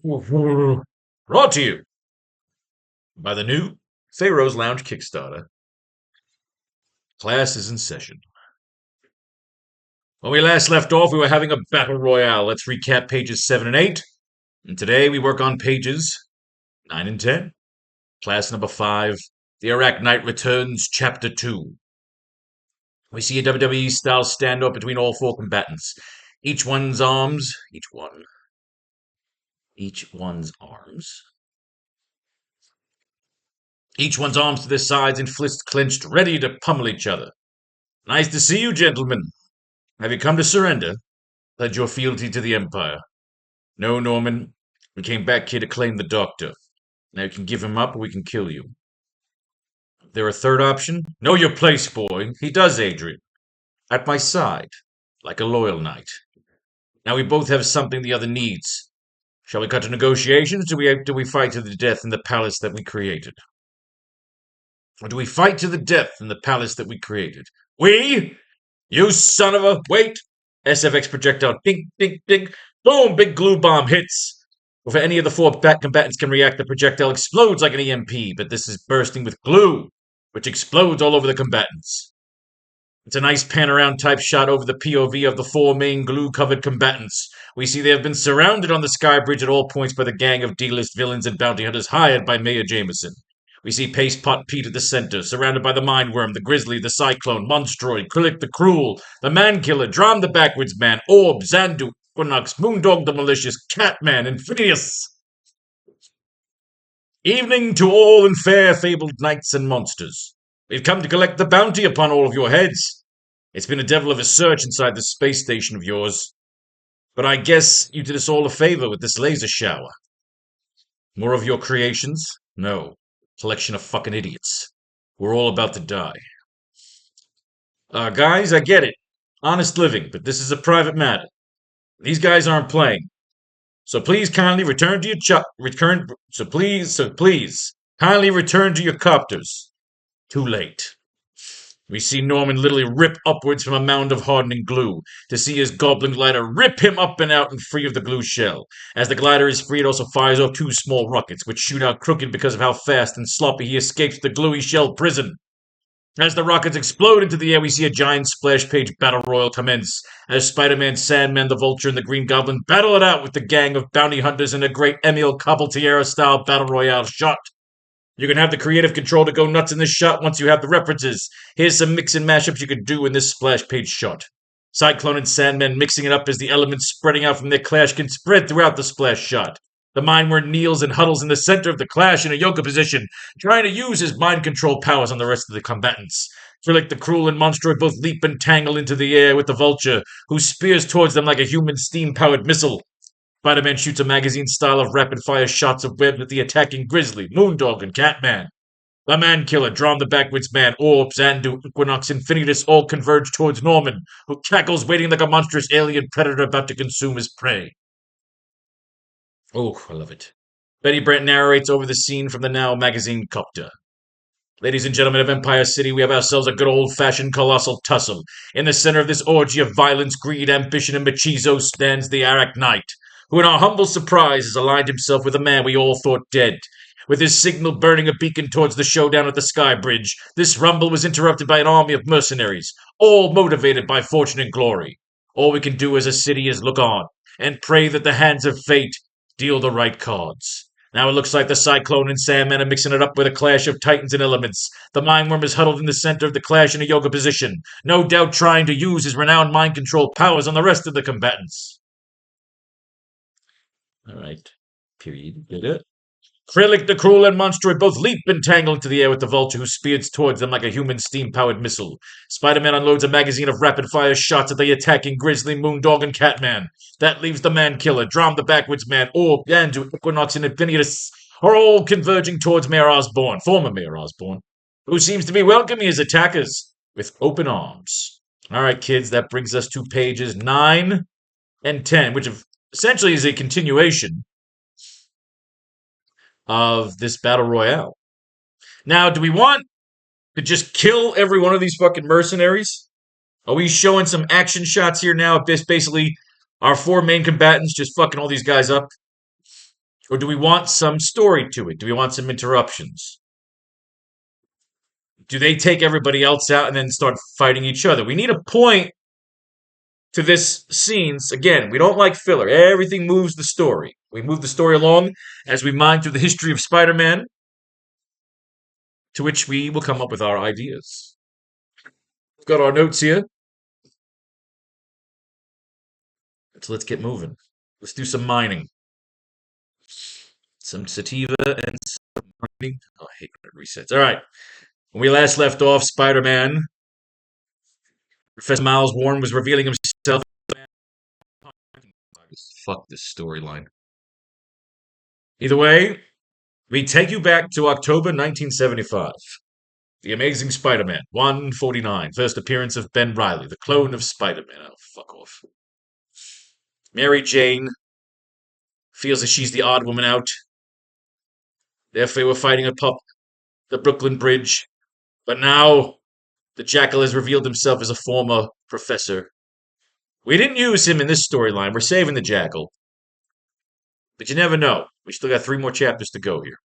Brought to you by the new Faro's Lounge Kickstarter. Class is in session. When we last left off, we were having a battle royale. Let's recap pages 7 and 8. And today we work on pages 9 and 10. Class number 5, the AracKnight Returns Chapter 2. We see a WWE-style standoff between all four combatants. Each one's arms to their sides and fists clenched, ready to pummel each other. Nice to see you, gentlemen. Have you come to surrender? Pledge your fealty to the Empire. No, Norman. We came back here to claim the Doctor. Now you can give him up or we can kill you. Is there a third option? Know your place, boy. He does, Adrian. At my side, like a loyal knight. Now we both have something the other needs. Shall we cut to negotiations, or do we fight to the death in the palace that we created? Or do we fight to the death in the palace that we created? We? You son of a... Wait! SFX projectile. Ding, ding, ding. Boom! Big glue bomb hits. Before any of the four combatants can react, the projectile explodes like an EMP, but this is bursting with glue, which explodes all over the combatants. It's a nice pan-around type shot over the POV of the four main glue-covered combatants. We see they have been surrounded on the sky bridge at all points by the gang of D-list villains and bounty hunters hired by Mayor Jameson. We see Paste Pot Pete at the center, surrounded by the Mindworm, the Grizzly, the Cyclone, Monstroid, Krillic the Cruel, the Man-Killer, Drom the Backwards Man, Orb, Zandu, Equinox, Moondog the Malicious, Catman, and Phineas. Evening to all and fair fabled knights and monsters. We've come to collect the bounty upon all of your heads. It's been a devil of a search inside this space station of yours. But I guess you did us all a favor with this laser shower. More of your creations? No. Collection of fucking idiots. We're all about to die. Guys, I get it. Honest living, but this is a private matter. These guys aren't playing. So please kindly return to your please kindly return to your copters. Too late. We see Norman literally rip upwards from a mound of hardening glue, to see his goblin glider rip him up and out and free of the glue shell. As the glider is free, it also fires off two small rockets, which shoot out crooked because of how fast and sloppy he escapes the gluey shell prison. As the rockets explode into the air, we see a giant splash page battle royal commence, as Spider-Man, Sandman, the Vulture, and the Green Goblin battle it out with the gang of bounty hunters in a great Emil Caballetiera-style battle royale shot. You can have the creative control to go nuts in this shot once you have the references. Here's some mix and mashups you could do in this splash page shot. Cyclone and Sandman mixing it up as the elements spreading out from their clash can spread throughout the splash shot. The Mindworm kneels and huddles in the center of the clash in a yoga position, trying to use his mind control powers on the rest of the combatants. Krillic the Cruel and Monstroid both leap and tangle into the air with the Vulture, who spears towards them like a human steam-powered missile. Spider-Man shoots a magazine style of rapid-fire shots of web at the attacking Grizzly, Moondog, and Catman. The Man-Killer, Drom the Backwards Man, Orb, Zandu, Equinox, Infinitus all converge towards Norman, who cackles waiting like a monstrous alien predator about to consume his prey. Oh, I love it. Betty Brant narrates over the scene from the Now magazine copter. Ladies and gentlemen of Empire City, we have ourselves a good old-fashioned colossal tussle. In the center of this orgy of violence, greed, ambition, and machismo stands the AracKnight, who in our humble surprise has aligned himself with a man we all thought dead. With his signal burning a beacon towards the showdown at the Sky Bridge, this rumble was interrupted by an army of mercenaries, all motivated by fortune and glory. All we can do as a city is look on, and pray that the hands of fate deal the right cards. Now it looks like the Cyclone and Sandman are mixing it up with a clash of titans and elements. The Mindworm is huddled in the center of the clash in a yoga position, no doubt trying to use his renowned mind control powers on the rest of the combatants. Alright. Period. Did it? Krillic the Cruel and Monstroid both leap and tangle into the air with the Vulture, who spears towards them like a human steam-powered missile. Spider-Man unloads a magazine of rapid-fire shots at the attacking Grizzly, Moondog, and Catman. That leaves the Man-Killer, Drom the Backwards Man, Orb, Yandu, Equinox, and Infinitus are all converging towards Mayor Osborn, former Mayor Osborn, who seems to be welcoming his attackers with open arms. Alright, kids, that brings us to pages 9 and 10, which essentially is a continuation of this battle royale. Now, do we want to just kill every one of these fucking mercenaries? Are we showing some action shots here now? Basically, our four main combatants just fucking all these guys up? Or do we want some story to it? Do we want some interruptions? Do they take everybody else out and then start fighting each other? We need a point to this scenes. Again, we don't like filler. Everything moves the story. We move the story along as we mine through the history of Spider-Man, to which we will come up with our ideas. We've got our notes here. So let's get moving. Let's do some mining. Some sativa and some mining. Oh, I hate when it resets. All right. When we last left off, Spider-Man, Professor Miles Warren was revealing himself. Fuck this storyline. Either way, we take you back to October 1975. The Amazing Spider-Man, 149. First appearance of Ben Reilly, the clone of Spider-Man. Oh, fuck off. Mary Jane feels that she's the odd woman out. Therefore, we're fighting atop the Brooklyn Bridge. But now, the Jackal has revealed himself as a former professor. We didn't use him in this storyline. We're saving the Jackal. But you never know. We still got 3 more chapters to go here.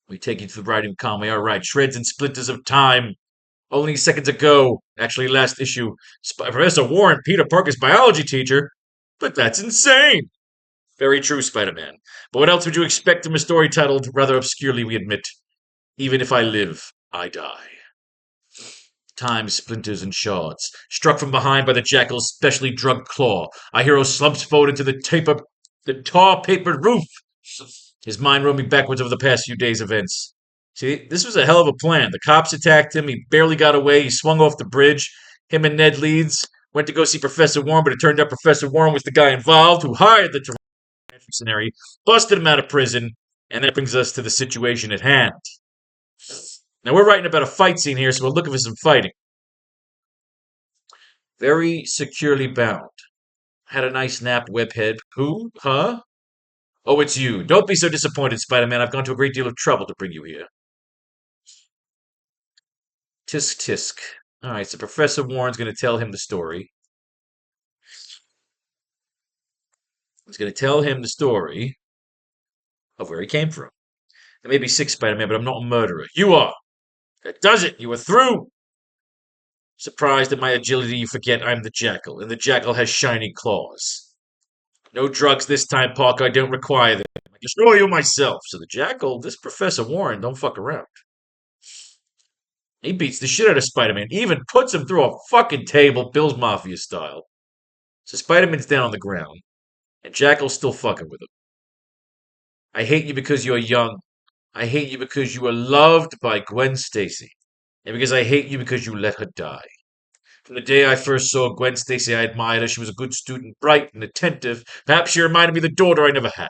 We take you to the writing of Conway. All right, shreds and splinters of time. Only seconds ago, actually last issue, Professor Warren, Peter Parker's biology teacher. But that's insane. Very true, Spider-Man. But what else would you expect from a story titled, rather obscurely we admit, Even If I Live, I Die? Time splinters and shards. Struck from behind by the Jackal's specially drugged claw, our hero slumps forward into the tar-papered roof, his mind roaming backwards over the past few days' events. See, this was a hell of a plan. The cops attacked him, he barely got away, he swung off the bridge. Him and Ned Leeds went to go see Professor Warren, but it turned out Professor Warren was the guy involved who hired the mercenary, busted him out of prison, and that brings us to the situation at hand. Now, we're writing about a fight scene here, so we're looking for some fighting. Very securely bound. Had a nice napped webhead. Who? Huh? Oh, it's you. Don't be so disappointed, Spider-Man. I've gone to a great deal of trouble to bring you here. Tisk tisk. All right, so Professor Warren's going to tell him the story. He's going to tell him the story of where he came from. There may be 6 Spider-Man, but I'm not a murderer. You are. That does it. You are through. Surprised at my agility, you forget I'm the Jackal, and the Jackal has shiny claws. No drugs this time, Parker. I don't require them. I destroy you myself. So the Jackal, this Professor Warren, don't fuck around. He beats the shit out of Spider-Man, even puts him through a fucking table, Bill's Mafia style. So Spider-Man's down on the ground, and Jackal's still fucking with him. I hate you because you're young. I hate you because you were loved by Gwen Stacy. And because I hate you because you let her die. From the day I first saw Gwen Stacy, I admired her. She was a good student, bright and attentive. Perhaps she reminded me of the daughter I never had.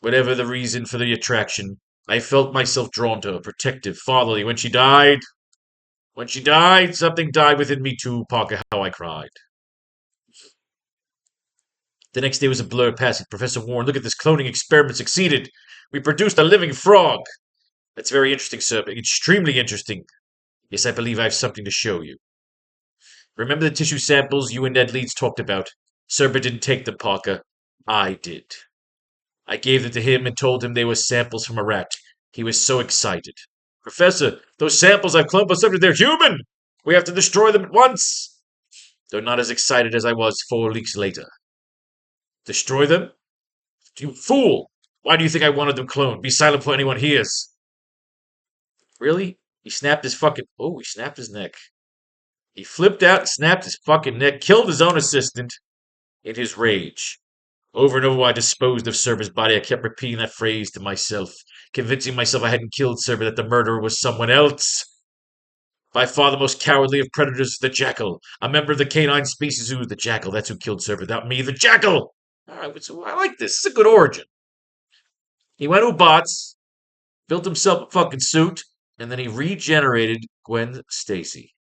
Whatever the reason for the attraction, I felt myself drawn to her, protective, fatherly. When she died, something died within me too, Parker, how I cried. The next day was a blur passing. Professor Warren, look at this cloning experiment succeeded. We produced a living frog. That's very interesting, sir. Extremely interesting. Yes, I believe I have something to show you. Remember the tissue samples you and Ned Leeds talked about? Cerber didn't take them, Parker. I did. I gave them to him and told him they were samples from a rat. He was so excited. Professor, those samples I've cloned, but they're human! We have to destroy them at once! Though not as excited as I was 4 weeks later. Destroy them? You fool! Why do you think I wanted them cloned? Be silent before anyone hears. Really? He snapped his fucking... Oh, he snapped his neck. He flipped out and snapped his fucking neck, killed his own assistant in his rage. Over and over I disposed of Cerber's body. I kept repeating that phrase to myself, convincing myself I hadn't killed Cerber, that the murderer was someone else. By far the most cowardly of predators is the Jackal. A member of the canine species who is the Jackal. That's who killed Cerber. Not me, the Jackal! Alright, so I like this. This is a good origin. He went to bots, built himself a fucking suit, and then he regenerated Gwen Stacy.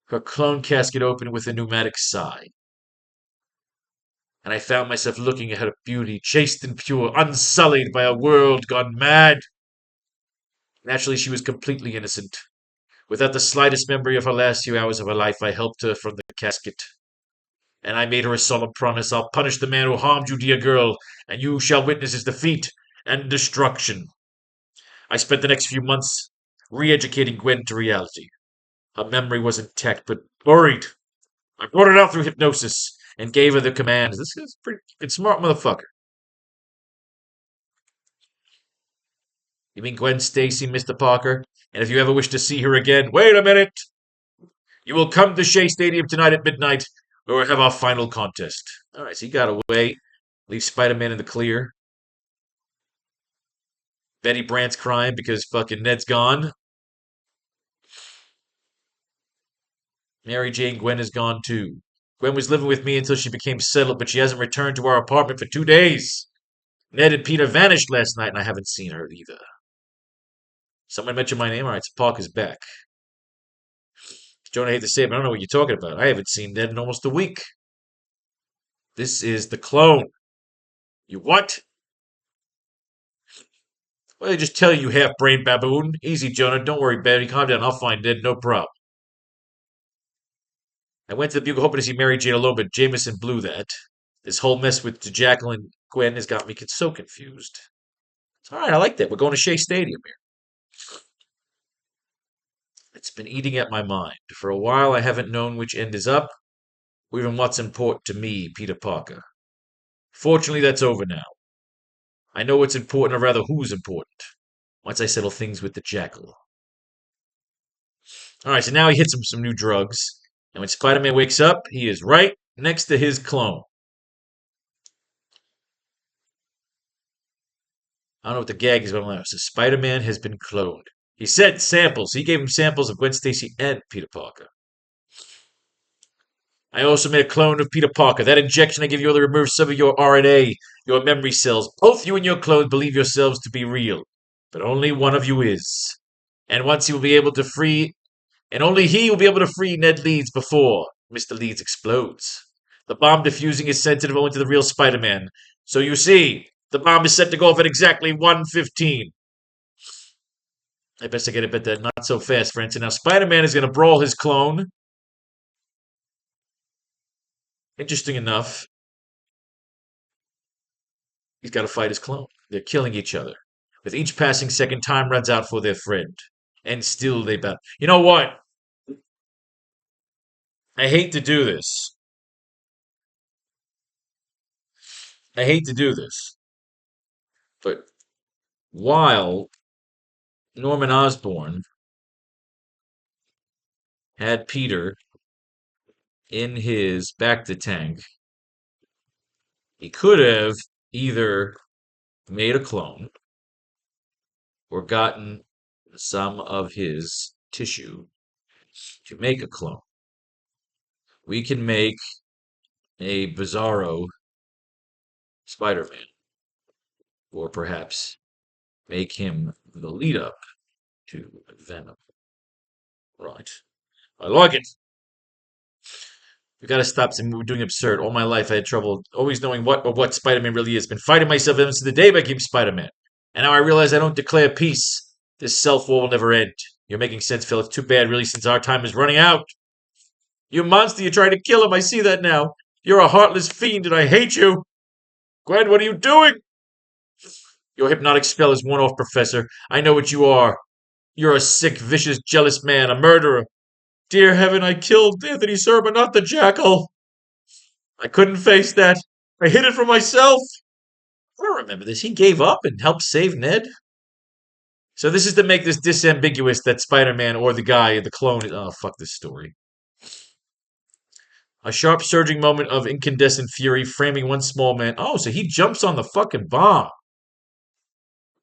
Her clone casket opened with a pneumatic sigh. And I found myself looking at her beauty, chaste and pure, unsullied by a world gone mad. Naturally, she was completely innocent. Without the slightest memory of her last few hours of her life, I helped her from the casket. And I made her a solemn promise. I'll punish the man who harmed you, dear girl, and you shall witness his defeat and destruction. I spent the next few months re-educating Gwen to reality. Her memory was intact, but buried. I brought it out through hypnosis and gave her the commands. This is a pretty smart motherfucker. You mean Gwen Stacy, Mr. Parker? And if you ever wish to see her again, wait a minute! You will come to Shea Stadium tonight at midnight, where we'll have our final contest. Alright, so he got away. Leave Spider-Man in the clear. Betty Brant's crying because fucking Ned's gone. Mary Jane Gwen is gone too. Gwen was living with me until she became settled, but she hasn't returned to our apartment for 2 days. Ned and Peter vanished last night, and I haven't seen her either. Someone mentioned my name? Alright, so Parker's back. Jonah, I hate to say it, but I don't know what you're talking about. I haven't seen Ned in almost a week. This is the clone. You what? Well, they just tell you, half-brained baboon. Easy, Jonah. Don't worry, Betty. Calm down. I'll find Ned. No problem. I went to the Bugle hoping to see Mary Jane alone, but Jameson blew that. This whole mess with Jacqueline Gwen has got me so confused. It's all right. I like that. We're going to Shea Stadium here. It's been eating at my mind. For a while, I haven't known which end is up, or even what's important to me, Peter Parker. Fortunately, that's over now. I know what's important, or rather who's important, once I settle things with the Jackal. Alright, so now he hits him some new drugs, and when Spider-Man wakes up, he is right next to his clone. I don't know what the gag is, but I'm like, so Spider-Man has been cloned. He said samples. He gave him samples of Gwen Stacy and Peter Parker. I also made a clone of Peter Parker. That injection I give you will remove some of your RNA, your memory cells. Both you and your clones believe yourselves to be real, but only one of you is. And once he will be able to free, and only he will be able to free Ned Leeds before Mr. Leeds explodes. The bomb diffusing is sensitive only to the real Spider-Man. So you see, the bomb is set to go off at exactly 1:15. I best I get a bit that not so fast, friends. And now Spider-Man is going to brawl his clone. Interesting enough, he's got to fight his clone. They're killing each other. With each passing second, time runs out for their friend. And still they battle. You know what? I hate to do this. I hate to do this. But while Norman Osborn had Peter in his back-to-tank, he could have either made a clone or gotten some of his tissue to make a clone. We can make a Bizarro Spider-Man, or perhaps make him the lead-up to Venom. Right. I like it. We gotta stop doing absurd. All my life I had trouble always knowing what Spider-Man really is. Been fighting myself ever since the day I became Spider-Man. And now I realize I don't declare peace. This self-war will never end. You're making sense, Phil. It's too bad, really, since our time is running out. You monster, you're trying to kill him. I see that now. You're a heartless fiend, and I hate you. Gwen, what are you doing? Your hypnotic spell is worn off, Professor. I know what you are. You're a sick, vicious, jealous man, a murderer. Dear heaven, I killed Anthony Serba, not the Jackal. I couldn't face that. I hid it from myself. I don't remember this. He gave up and helped save Ned. So this is to make this disambiguous that Spider-Man or the guy, the clone, oh, fuck this story. A sharp surging moment of incandescent fury framing one small man. Oh, so he jumps on the fucking bomb.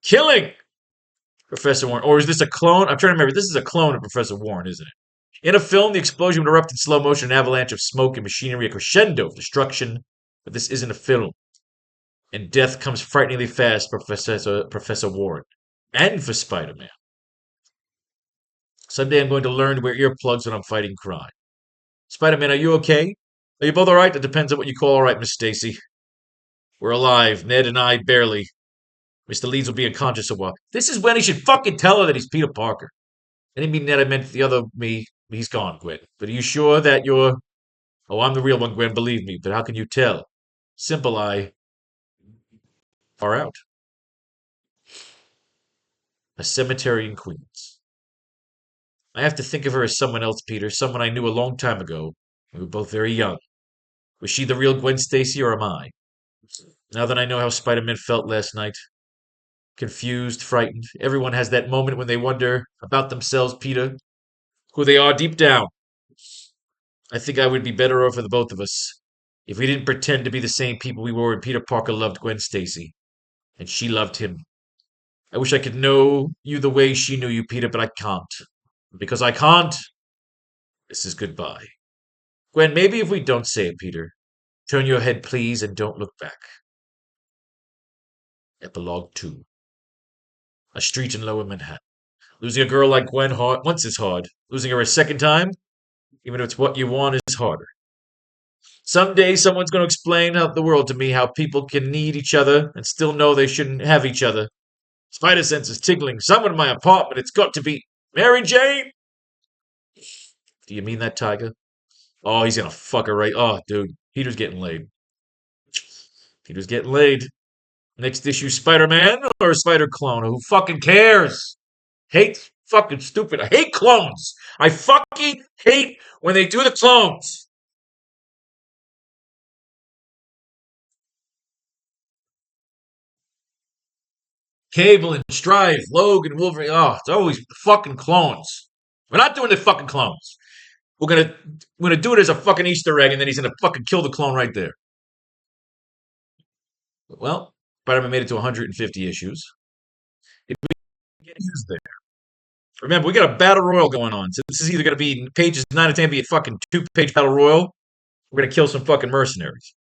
Killing Professor Warren. Or is this a clone? I'm trying to remember. This is a clone of Professor Warren, isn't it? In a film, the explosion would erupt in slow motion, an avalanche of smoke and machinery, a crescendo of destruction. But this isn't a film. And death comes frighteningly fast for Professor Warren. And for Spider-Man. Someday I'm going to learn to wear earplugs when I'm fighting crime. Spider-Man, are you okay? Are you both alright? That depends on what you call alright, Miss Stacy. We're alive. Ned and I barely. Mr. Leeds will be unconscious a while. This is when he should fucking tell her that he's Peter Parker. I didn't mean Ned, I meant the other me. He's gone, Gwen. But are you sure that you're Oh, I'm the real one, Gwen, believe me, but how can you tell? Simple, I far out. A cemetery in Queens. I have to think of her as someone else, Peter, someone I knew a long time ago. We were both very young. Was she the real Gwen Stacy, or am I? Now that I know how Spider-Man felt last night, confused, frightened, everyone has that moment when they wonder about themselves, Peter, who they are deep down. I think I would be better off for the both of us if we didn't pretend to be the same people we were when Peter Parker loved Gwen Stacy, and she loved him. I wish I could know you the way she knew you, Peter, but I can't. Because I can't, this is goodbye. Gwen, maybe if we don't say it, Peter. Turn your head, please, and don't look back. Epilogue 2. A street in lower Manhattan. Losing a girl like Gwen once is hard. Losing her a second time, even if it's what you want, is harder. Someday someone's going to explain out the world to me how people can need each other and still know they shouldn't have each other. Spider sense is tingling. Someone in my apartment. It's got to be Mary Jane. Do you mean that, Tiger? Oh, he's gonna fuck her right. Oh, dude, Peter's getting laid. Peter's getting laid. Next issue, Spider-Man or Spider Clone? Who fucking cares? Hate fucking stupid. I hate clones. I fucking hate when they do the clones. Cable and Strife, Logan, Wolverine. Oh, it's always fucking clones. We're not doing the fucking clones. We're gonna do it as a fucking Easter egg, and then he's gonna fucking kill the clone right there. Well, Spider-Man made it to 150 issues. It get used there. Remember, we got a battle royal going on. So this is either going to be pages 9 to 10, be a fucking 2-page battle royal. We're going to kill some fucking mercenaries.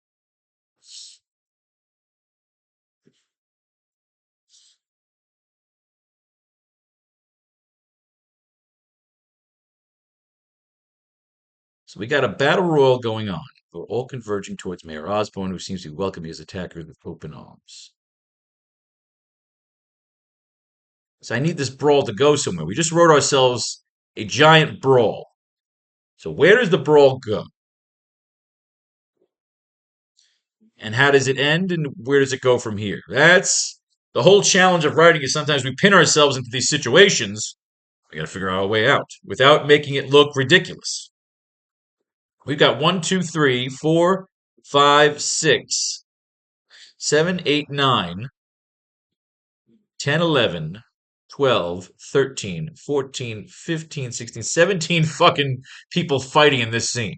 So we got a battle royal going on. We're all converging towards Mayor Osborn, who seems to be welcoming his attackers with open arms. So I need this brawl to go somewhere. We just wrote ourselves a giant brawl. So where does the brawl go? And how does it end? And where does it go from here? That's the whole challenge of writing is sometimes we pin ourselves into these situations. We got to figure out a way out without making it look ridiculous. We've got 1, 2, 3, 4, 5, 6, 7, 8, 9, 10, 11, 12, 13, 14, 15, 16, 17 fucking people fighting in this scene.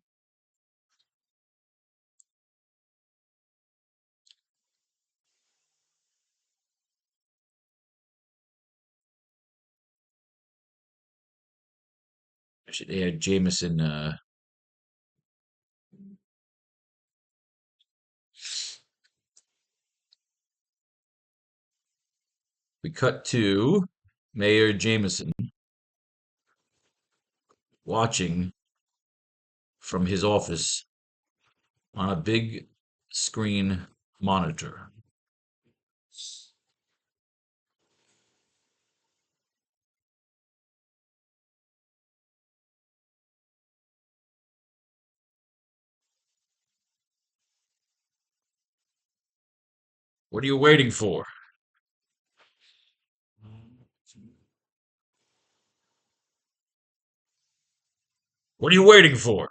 I should add Jameson. We cut to Mayor Jameson watching from his office on a big screen monitor. What are you waiting for? What are you waiting for?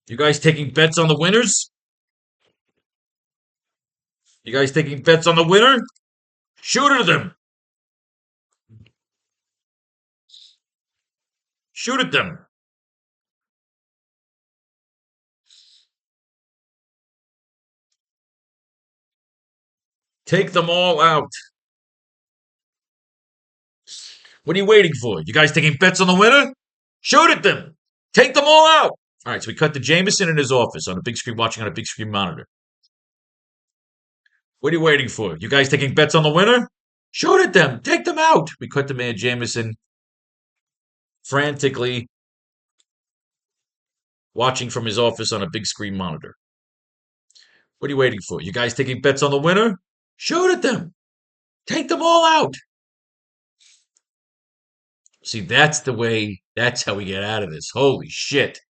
You guys taking bets on the winners? You guys taking bets on the winner? Shoot at them! Shoot at them! Take them all out. What are you waiting for? You guys taking bets on the winner? Shoot at them! Take them all out! All right, so we cut to Jameson in his office on a big screen, watching on a big screen monitor. What are you waiting for? You guys taking bets on the winner? Shoot at them! Take them out! We cut to man Jameson frantically watching from his office on a big screen monitor. What are you waiting for? You guys taking bets on the winner? Shoot at them! Take them all out! See, that's the way, that's how we get out of this. Holy shit.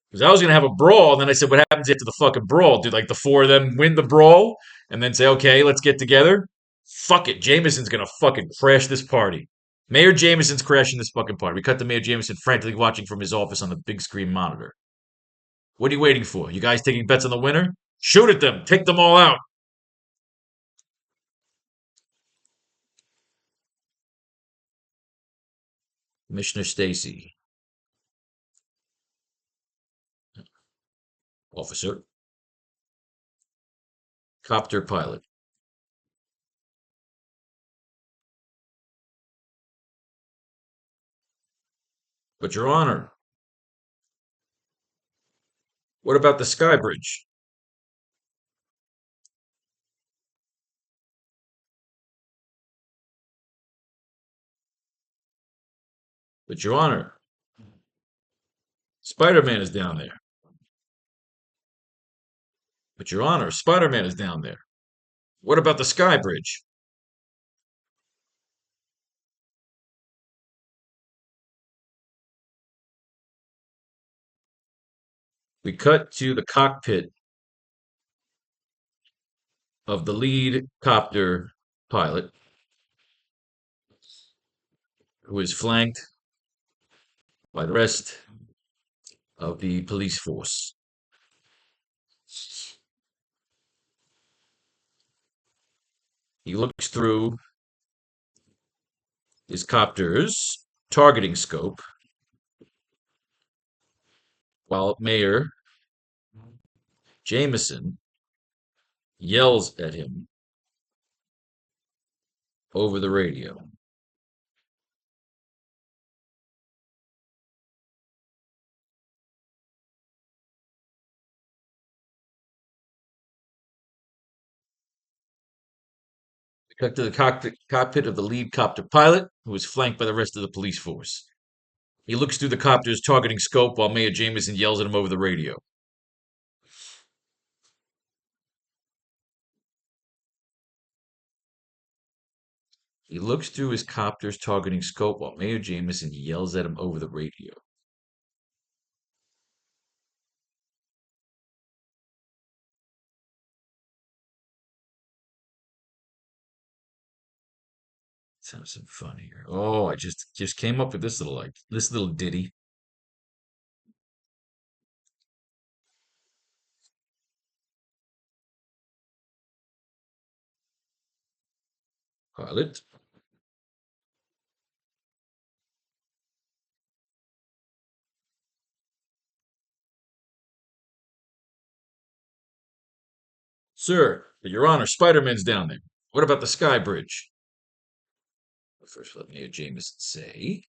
Because I was going to have a brawl, and then I said, what happens after the fucking brawl? Do like the four of them win the brawl and then say, okay, let's get together? Fuck it. Jameson's going to fucking crash this party. Mayor Jameson's crashing this fucking party. We cut to Mayor Jameson frantically watching from his office on the big screen monitor. What are you waiting for? You guys taking bets on the winner? Shoot at them. Take them all out. Commissioner Stacy. Officer. Copter pilot. But Your Honor, what about the sky bridge? But Your Honor, Spider-Man is down there. But Your Honor, Spider-Man is down there. What about the sky bridge? We cut to the cockpit of the lead copter pilot, who is flanked by the rest of the police force. He looks through his copter's targeting scope while Mayor Jameson yells at him over the radio. We cut to the cockpit of the lead copter pilot, who is flanked by the rest of the police force. He looks through the copter's targeting scope while Mayor Jameson yells at him over the radio. He looks through his copter's targeting scope while Mayor Jameson yells at him over the radio. Let's have some fun here. Oh, I just came up with this little ditty. Pilot. Sir, Your Honor, Spider-Man's down there. What about the sky bridge? First, let Mayor Jameson say.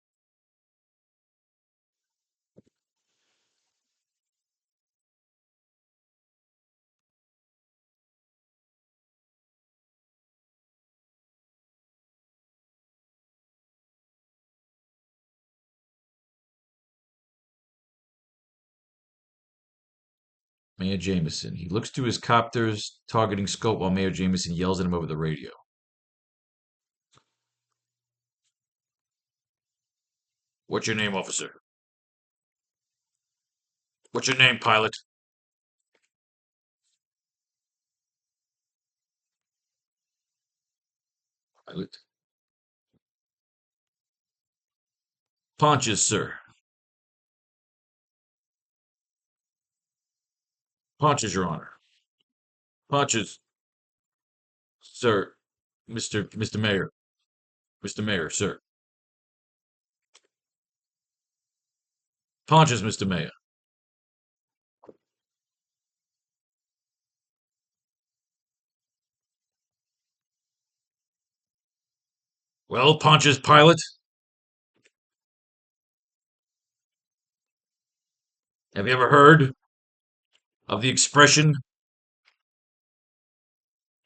Mayor Jameson. He looks through his copter's targeting scope while Mayor Jameson yells at him over the radio. What's your name, officer? What's your name, pilot? Pilot. Ponches, sir. Ponches, Your Honor. Ponches, sir. Mr. Mayor. Mr. Mayor, sir. Ponches, Mr. Mayor. Well, Ponches, pilot, have you ever heard of the expression?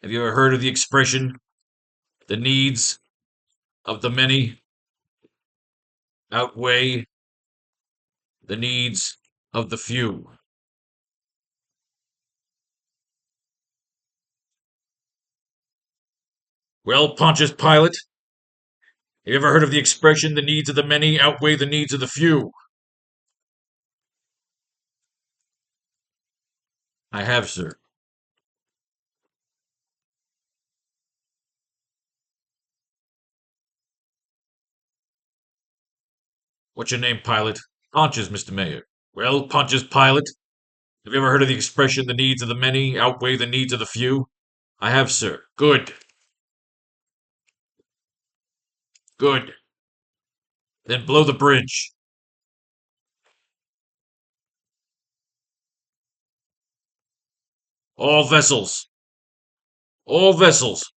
Have you ever heard of the expression, the needs of the many outweigh the needs of the few? Well, Pontius Pilate, have you ever heard of the expression, the needs of the many outweigh the needs of the few? I have, sir. What's your name, pilot? Ponches, Mr. Mayor. Well, Ponches, pilot, have you ever heard of the expression, the needs of the many outweigh the needs of the few? I have, sir. Good. Good. Then blow the bridge. All vessels. All vessels.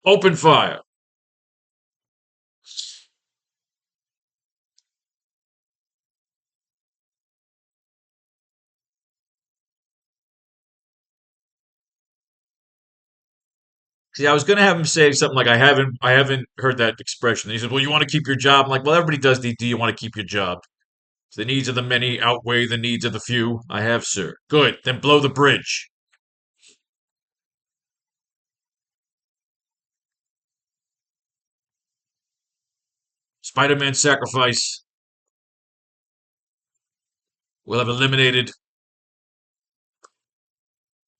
Open fire. See, I was gonna have him say something like, "I haven't heard that expression." And he said, "Well, you want to keep your job?" I'm like, "Well, everybody does. Do you want to keep your job? The needs of the many outweigh the needs of the few." I have, sir. Good. Then blow the bridge. Spider-Man sacrifice will have eliminated.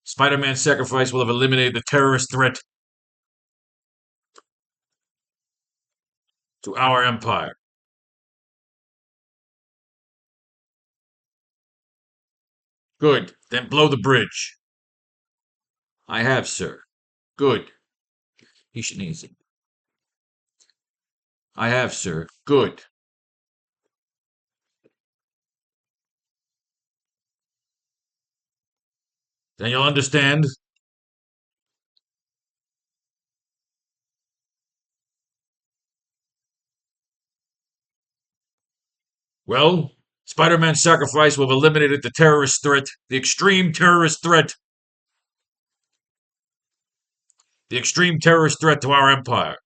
Spider-Man sacrifice will have eliminated the terrorist threat to our empire. Good. Then blow the bridge. I have, sir. Good. He should need it. I have, sir. Good. Then you'll understand. Well, Spider-Man's sacrifice will have eliminated the terrorist threat, the extreme terrorist threat, the extreme terrorist threat to our empire.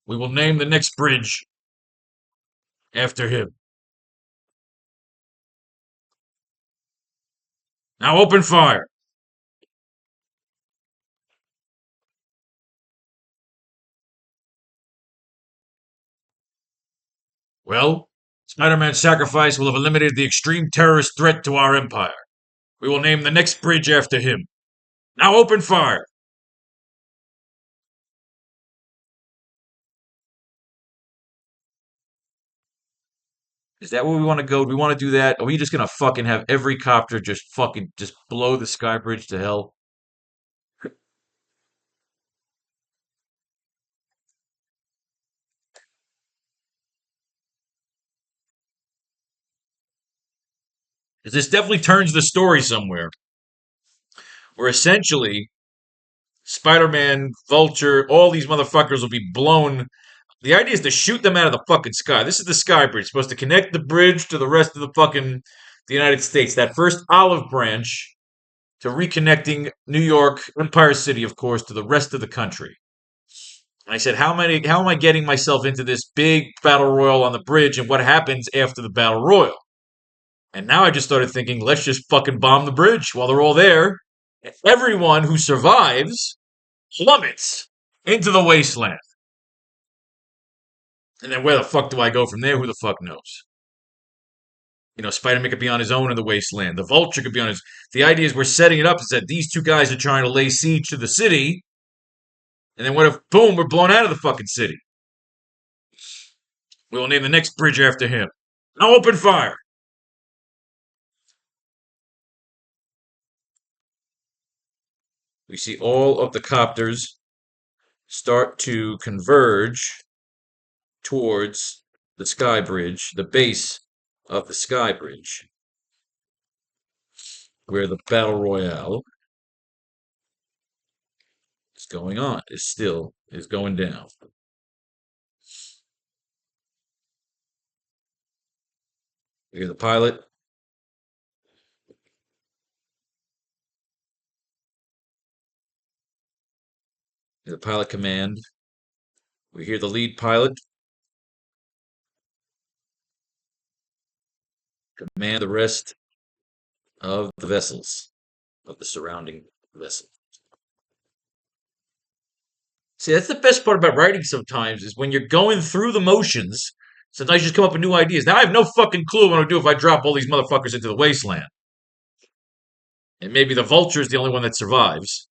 We will name the next bridge after him. Now open fire. Well, Spider-Man's sacrifice will have eliminated the extreme terrorist threat to our empire. We will name the next bridge after him. Now open fire. Is that where we want to go? Do we want to do that? Are we just gonna fucking have every copter just blow the sky bridge to hell? Because this definitely turns the story somewhere. Where essentially Spider-Man, Vulture, all these motherfuckers will be blown. The idea is to shoot them out of the fucking sky. This is the sky bridge, supposed to connect the bridge to the rest of the United States. That first olive branch to reconnecting New York, Empire City, of course, to the rest of the country. And I said, how am I getting myself into this big battle royal on the bridge, and what happens after the battle royal? And now I just started thinking, let's just fucking bomb the bridge while they're all there. And everyone who survives plummets into the wasteland. And then where the fuck do I go from there? Who the fuck knows? Spider-Man could be on his own in the wasteland. The Vulture could be on his. The idea is we're setting it up is that these two guys are trying to lay siege to the city, and then what if, boom, we're blown out of the fucking city? We will name the next bridge after him. Now open fire. We see all of the copters start to converge towards the sky bridge, the base of the sky bridge, where the battle royale is going on, is going down. We hear the pilot. The pilot command. We hear the lead pilot command the rest of the vessels, of the surrounding vessels. See, that's the best part about writing sometimes is when you're going through the motions. Sometimes you just come up with new ideas. Now I have no fucking clue what I'll do if I drop all these motherfuckers into the wasteland. And maybe the vulture is the only one that survives.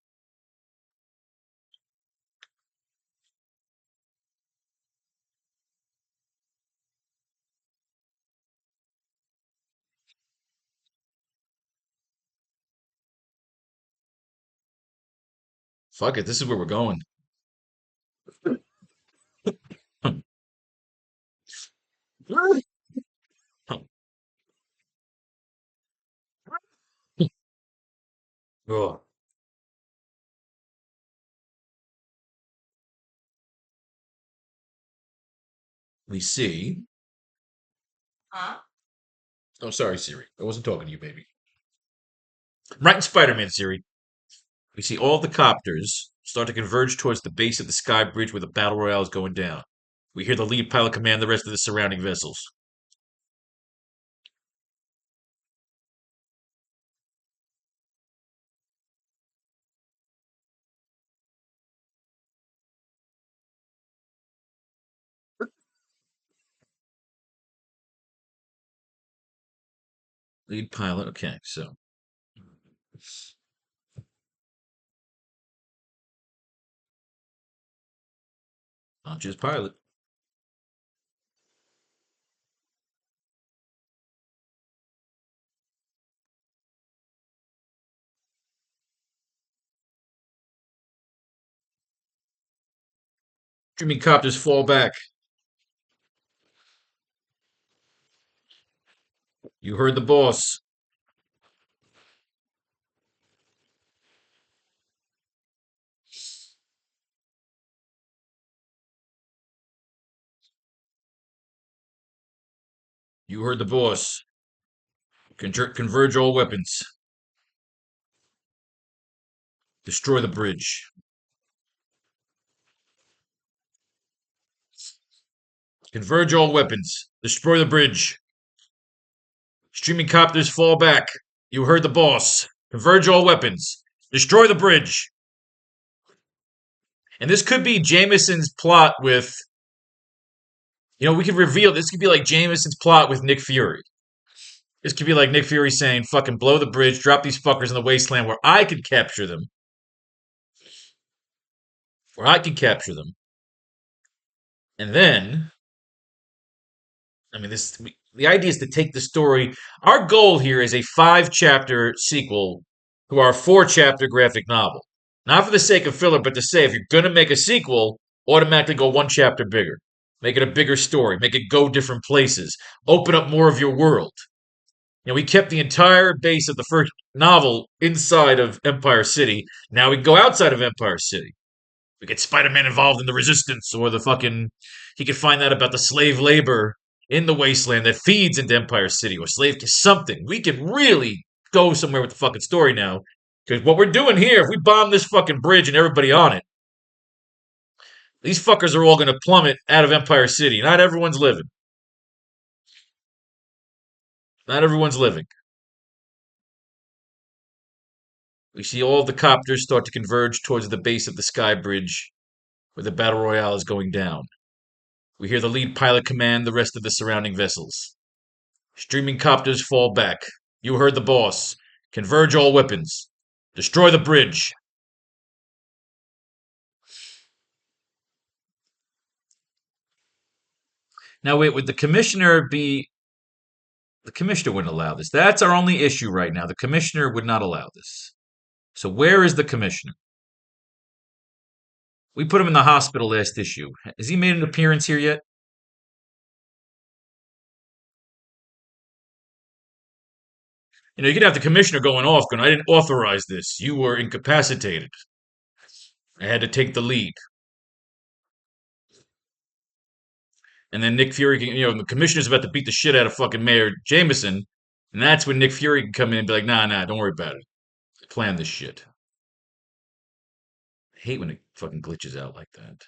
Fuck it, this is where we're going. Oh, we see. Oh, sorry, Siri. I wasn't talking to you, baby. I'm writing Spider-Man, Siri. We see all the copters start to converge towards the base of the sky bridge where the battle royale is going down. We hear the lead pilot command the rest of the surrounding vessels. Lead pilot. Okay, so I'm just pilot. Streaming copters fall back. You heard the boss. You heard the boss. Converge all weapons. Destroy the bridge. Converge all weapons. Destroy the bridge. Streaming copters fall back. You heard the boss. Converge all weapons. Destroy the bridge. And this could be Jameson's plot with, we could reveal this could be like Jameson's plot with Nick Fury. This could be like Nick Fury saying, fucking blow the bridge, drop these fuckers in the wasteland where I could capture them. Where I could capture them. And then, the idea is to take the story. Our goal here is a 5-chapter sequel to our 4-chapter graphic novel. Not for the sake of filler, but to say if you're going to make a sequel, automatically go 1 chapter bigger. Make it a bigger story. Make it go different places. Open up more of your world. We kept the entire base of the first novel inside of Empire City. Now we can go outside of Empire City. We get Spider-Man involved in the resistance, or he could find out about the slave labor in the wasteland that feeds into Empire City, or slave to something. We can really go somewhere with the fucking story now. Because what we're doing here, if we bomb this fucking bridge and everybody on it, these fuckers are all going to plummet out of Empire City. Not everyone's living. Not everyone's living. We see all the copters start to converge towards the base of the sky bridge where the battle royale is going down. We hear the lead pilot command the rest of the surrounding vessels. Streaming copters fall back. You heard the boss. Converge all weapons. Destroy the bridge. Now, wait, would the commissioner be. The commissioner wouldn't allow this. That's our only issue right now. The commissioner would not allow this. So, where is the commissioner? We put him in the hospital last issue. Has he made an appearance here yet? You could have the commissioner going off, going, I didn't authorize this. You were incapacitated. I had to take the lead. And then Nick Fury the commissioner's about to beat the shit out of fucking Mayor Jameson. And that's when Nick Fury can come in and be like, nah, don't worry about it. I planned this shit. I hate when it fucking glitches out like that.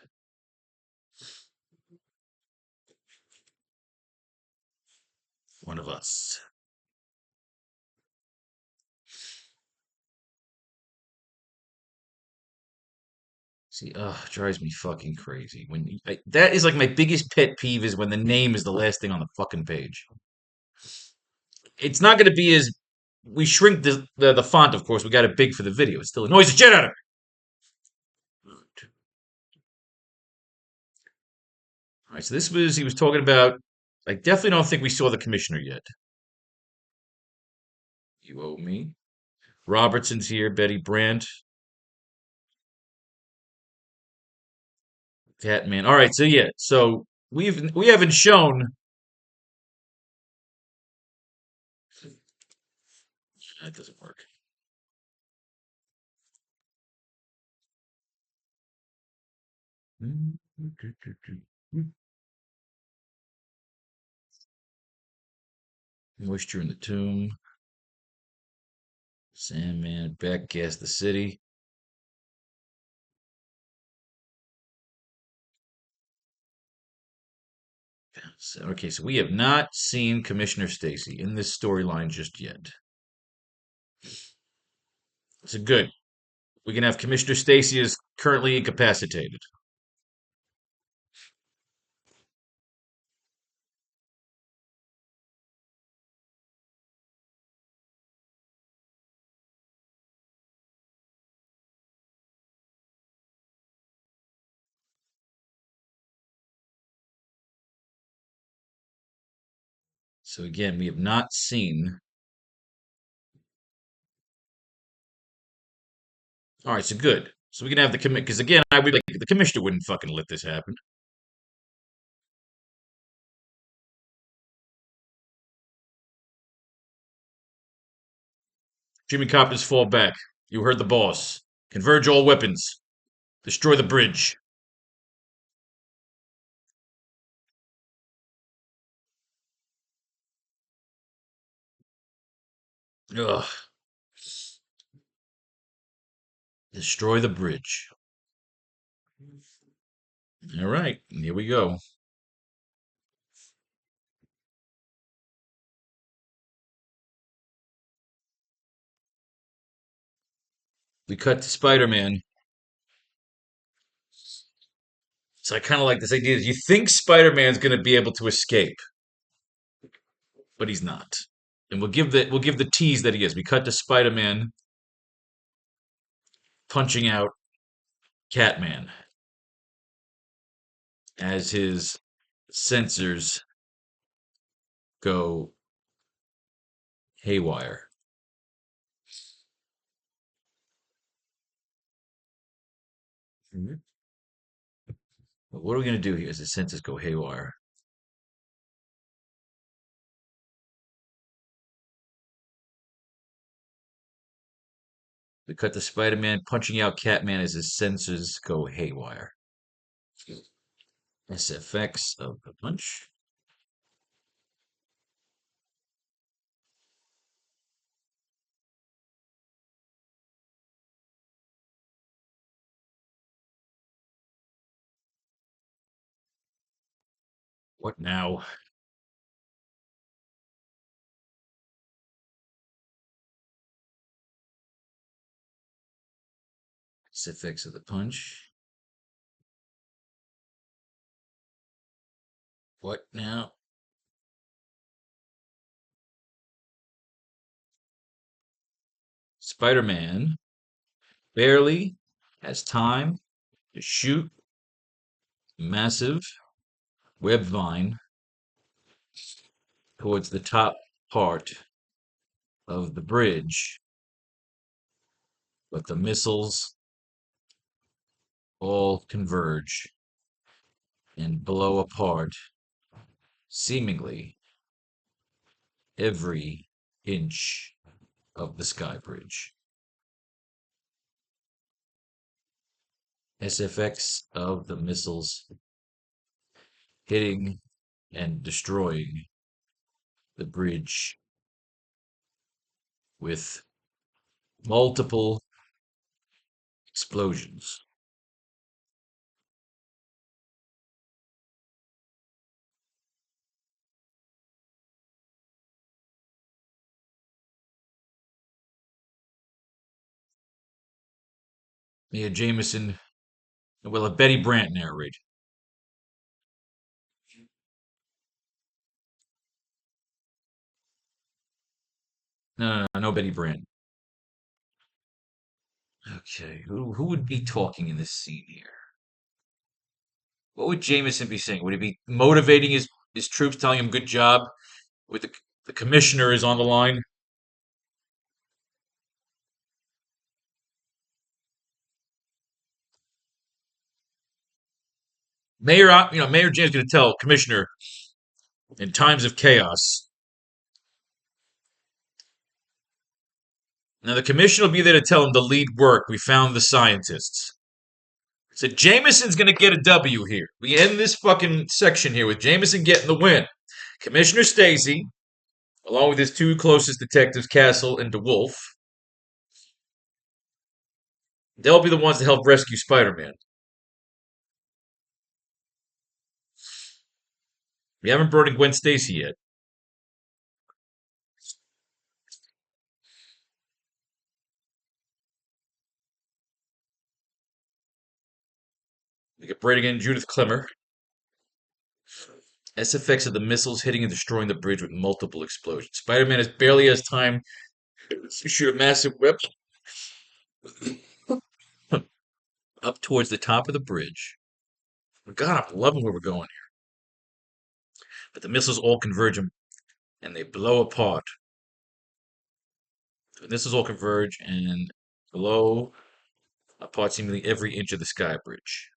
One of us. See, drives me fucking crazy. That is like my biggest pet peeve is when the name is the last thing on the fucking page. It's not going to be as we shrink the font. Of course, we got it big for the video. It still annoys the shit out of me. All right, so this was he was talking about. I definitely don't think we saw the commissioner yet. You owe me. Robertson's here. Betty Brandt. Catman. All right, so yeah, so we haven't shown that doesn't work. Moisture in the tomb. Sandman. Backgas the city. So, okay, so we have not seen Commissioner Stacy in this storyline just yet. So good. We can have Commissioner Stacy is currently incapacitated. So again, we have not seen. All right, so good. So we can have the commit because again, I would like the commissioner wouldn't fucking let this happen. Jimmy Copters fall back. You heard the boss. Converge all weapons. Destroy the bridge. Ugh. Destroy the bridge. All right, here we go. We cut to Spider-Man. So I kind of like this idea that you think Spider-Man's going to be able to escape, but he's not. And we'll give the tease that he is. We cut to Spider-Man punching out Catman as his sensors go haywire. Mhm. But what are we going to do here as his sensors go haywire? We cut to Spider-Man punching out Catman as his sensors go haywire. SFX of the punch. What now? SFX of the punch. What now? Spider-Man barely has time to shoot massive web vine towards the top part of the bridge, but the missiles all converge and blow apart seemingly every inch of the sky bridge. SFX of the missiles hitting and destroying the bridge with multiple explosions. Mia Jameson We'll have Betty Brant narrate. No, Betty Brant. Okay, who would be talking in this scene here? What would Jameson be saying? Would he be motivating his troops, telling him good job? With the commissioner is on the line. Mayor James is going to tell Commissioner in times of chaos. Now the commissioner will be there to tell him the lead work. We found the scientists. So Jameson's going to get a W here. We end this fucking section here with Jameson getting the win. Commissioner Stacy, along with his two closest detectives, Castle and DeWolf, they'll be the ones to help rescue Spider-Man. We haven't brought in Gwen Stacy yet. We get Brady and Judith Clemmer. SFX of the missiles hitting and destroying the bridge with multiple explosions. Spider-Man barely has time to shoot a massive whip up towards the top of the bridge. God, I'm loving where we're going here. But the missiles all converge and they blow apart. The missiles all converge and blow apart seemingly every inch of the sky bridge.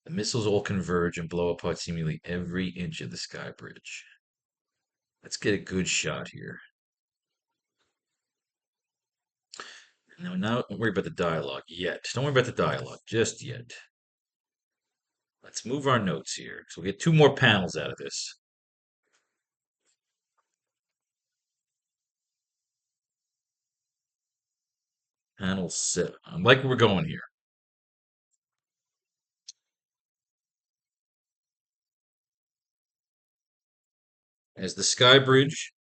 The missiles all converge and blow apart seemingly every inch of the sky bridge. Let's get a good shot here. No, don't worry about the dialogue yet. Don't worry about the dialogue just yet. Let's move our notes here. So we get two more panels out of this. Panel 7. I like where we're going here. As the sky bridge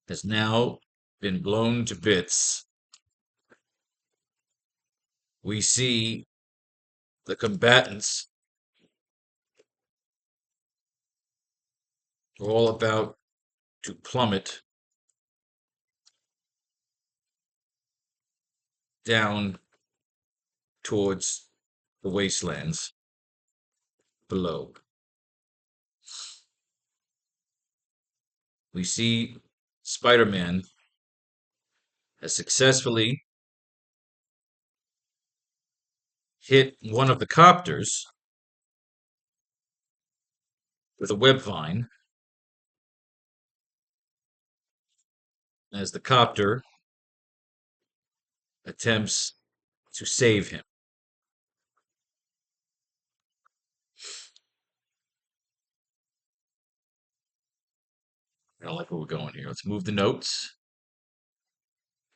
has now been blown to bits, we see the combatants are all about to plummet down towards the wastelands below. We see Spider-Man has successfully hit one of the copters with a web vine as the copter attempts to save him. I like where we're going here. Let's move the notes.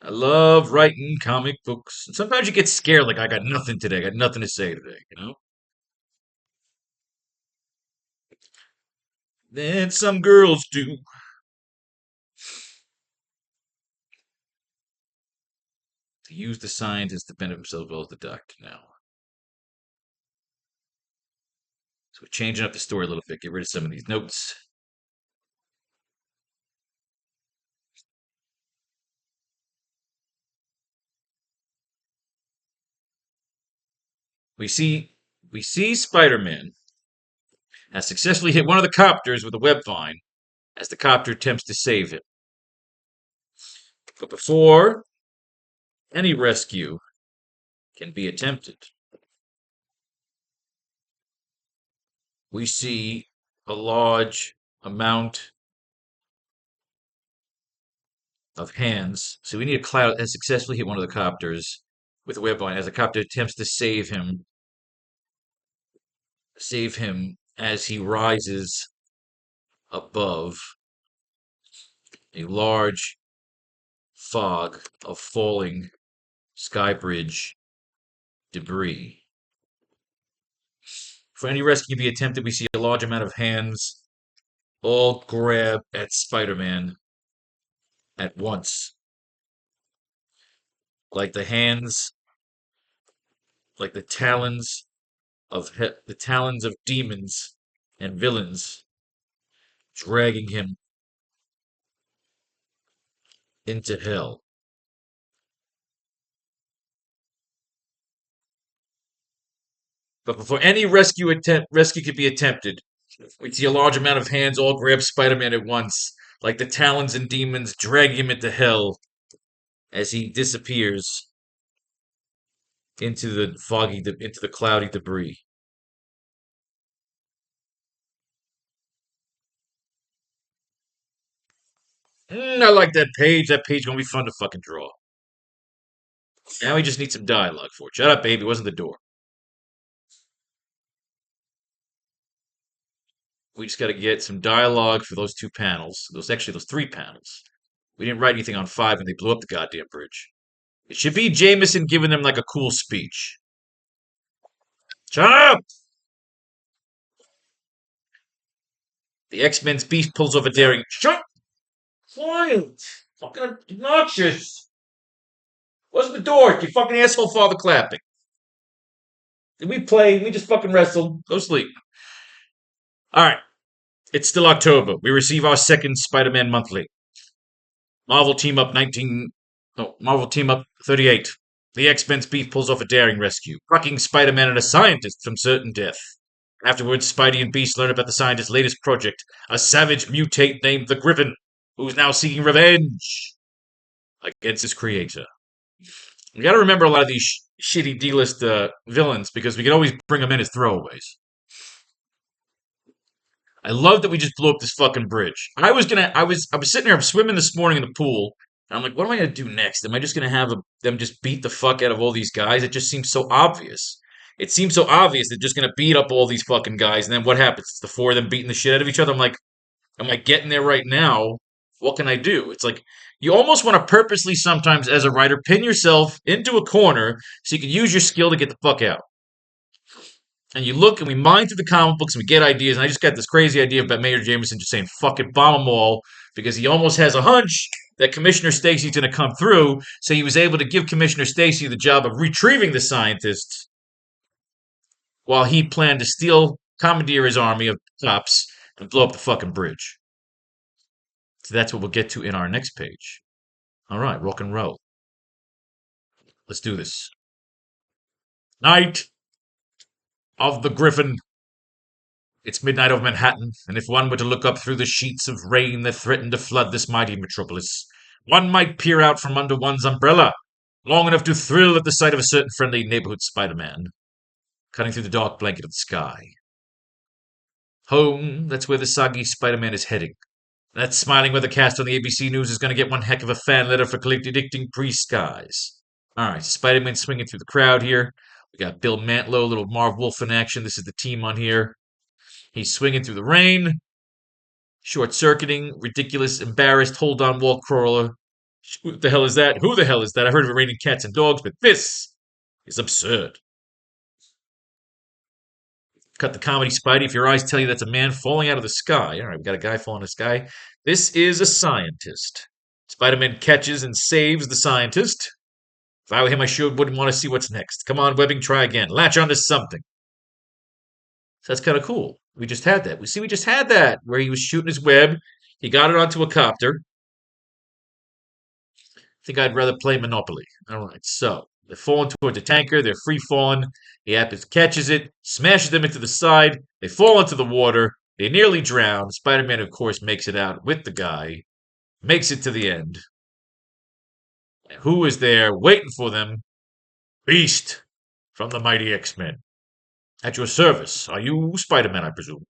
I love writing comic books. And sometimes you get scared, like I got nothing today. I got nothing to say today, you know? Then some girls do. To use the scientist to benefit themselves as well as the doctor now. So we're changing up the story a little bit. Get rid of some of these notes. We see Spider-Man has successfully hit one of the copters with a web vine as the copter attempts to save him. But before any rescue can be attempted, we see a large amount of hands. So we need a cloud that has successfully hit one of the copters with a web vine as the copter attempts to save him as he rises above a large fog of falling skybridge debris. For any rescue to be attempted, we see a large amount of hands all grab at Spider-Man at once, like the hands, like the talons of demons and villains dragging him into hell. But before any rescue could be attempted, we see a large amount of hands all grab Spider-Man at once, like the talons and demons drag him into hell as he disappears into the cloudy debris. I like that page. That page gonna be fun to fucking draw. Now we just need some dialogue for it. Shut up, baby. It wasn't the door. We just got to get some dialogue for those two panels. Those three panels. We didn't write anything on five when they blew up the goddamn bridge. It should be Jameson giving them like a cool speech. Shut up! The X-Men's beast pulls over daring. Shut! Quiet! Fucking obnoxious! Wasn't the door? You fucking asshole father clapping. Did we play? We just fucking wrestled. Go sleep. Alright. It's still October. We receive our second Spider-Man monthly. Marvel Team Up 19. Oh, Marvel Team Up 38. The X-Men's beef pulls off a daring rescue, plucking Spider-Man and a scientist from certain death. Afterwards, Spidey and Beast learn about the scientist's latest project, a savage mutate named the Griffin, who's now seeking revenge against his creator. We gotta remember a lot of these shitty D-list villains because we can always bring them in as throwaways. I love that we just blew up this fucking bridge. I was sitting there, I'm swimming this morning in the pool, and I'm like, what am I gonna do next? Am I just gonna have them just beat the fuck out of all these guys? It just seems so obvious. It seems so obvious they're just gonna beat up all these fucking guys, and then what happens? It's the four of them beating the shit out of each other. I'm like, am I getting there right now? What can I do? It's like you almost want to purposely sometimes, as a writer, pin yourself into a corner so you can use your skill to get the fuck out. And you look and we mine through the comic books and we get ideas. And I just got this crazy idea about Mayor Jameson just saying, fuck it, bomb them all. Because he almost has a hunch that Commissioner Stacy's going to come through. So he was able to give Commissioner Stacy the job of retrieving the scientists while he planned to commandeer his army of cops and blow up the fucking bridge. So that's what we'll get to in our next page. All right, rock and roll. Let's do this. Night of the Griffin. It's midnight over Manhattan, and if one were to look up through the sheets of rain that threaten to flood this mighty metropolis, one might peer out from under one's umbrella, long enough to thrill at the sight of a certain friendly neighborhood Spider-Man, cutting through the dark blanket of the sky. Home, that's where the soggy Spider-Man is heading. That smiling weathercast on the ABC News is going to get one heck of a fan letter for predicting pre-skies. Alright, so Spider-Man swinging through the crowd here. We got Bill Mantlo, little Marv Wolf in action. This is the team on here. He's swinging through the rain. Short-circuiting, ridiculous, embarrassed, hold-on wall crawler. What the hell is that? Who the hell is that? I heard of it raining cats and dogs, but this is absurd. Cut the comedy, Spidey. If your eyes tell you that's a man falling out of the sky. All right, we got a guy falling out of the sky. This is a scientist. Spider-Man catches and saves the scientist. If I were him, I sure wouldn't want to see what's next. Come on, Webbing, try again. Latch onto something. So that's kind of cool. We just had that. We just had that where he was shooting his web. He got it onto a copter. I think I'd rather play Monopoly. All right, so they're falling towards the tanker. They're free falling. The Apis catches it, smashes them into the side. They fall into the water. They nearly drown. Spider-Man, of course, makes it out with the guy. Makes it to the end. And who is there waiting for them? Beast from the mighty X-Men. At your service. Are you Spider-Man, I presume?